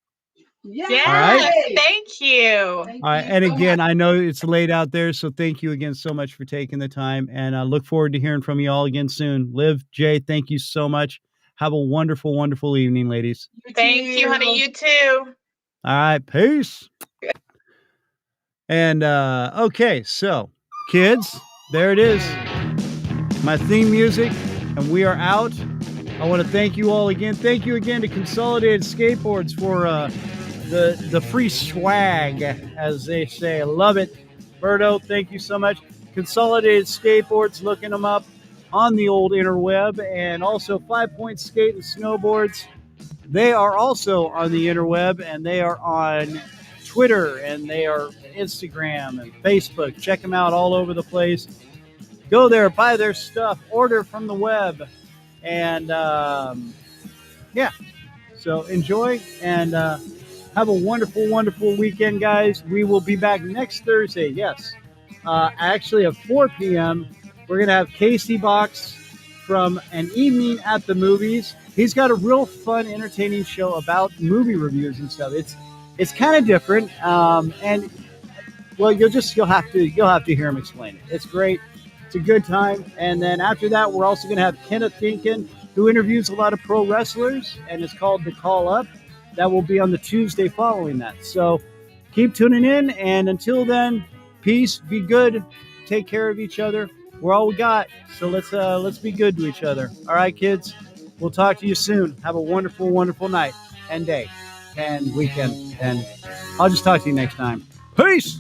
Yeah. All right. Thank you. All right. And again, I know it's late out there, so thank you again so much for taking the time, and I look forward to hearing from you all again soon. Liv, Jay, thank you so much. Have a wonderful, wonderful evening, ladies. Thank you, honey. You too. All right. Peace. And okay, so kids, there it is. My theme music, and we are out. I want to thank you all again. Thank you again to Consolidated Skateboards for the free swag, as they say. I love it. Berto, thank you so much. Consolidated Skateboards, looking them up on the old interweb, and also 5 Point Skate and Snowboards. They are also on the interweb, and they are on Twitter, and they are Instagram and Facebook. Check them out all over the place. Go there, buy their stuff, order from the web, and yeah. So enjoy and have a wonderful, wonderful weekend, guys. We will be back next Thursday. Yes, actually at 4 p.m. We're gonna have Casey Box from An Evening at the Movies. He's got a real fun, entertaining show about movie reviews and stuff. It's kind of different, and well, you'll have to hear him explain it. It's great. It's a good time. And then after that, we're also going to have Kenneth Dinkin, who interviews a lot of pro wrestlers, and it's called The Call Up. That will be on the Tuesday following that. So keep tuning in, and until then, peace, be good, take care of each other. We're all we got. So let's be good to each other. All right, kids. We'll talk to you soon. Have a wonderful, wonderful night and day and weekend. And I'll just talk to you next time. Peace.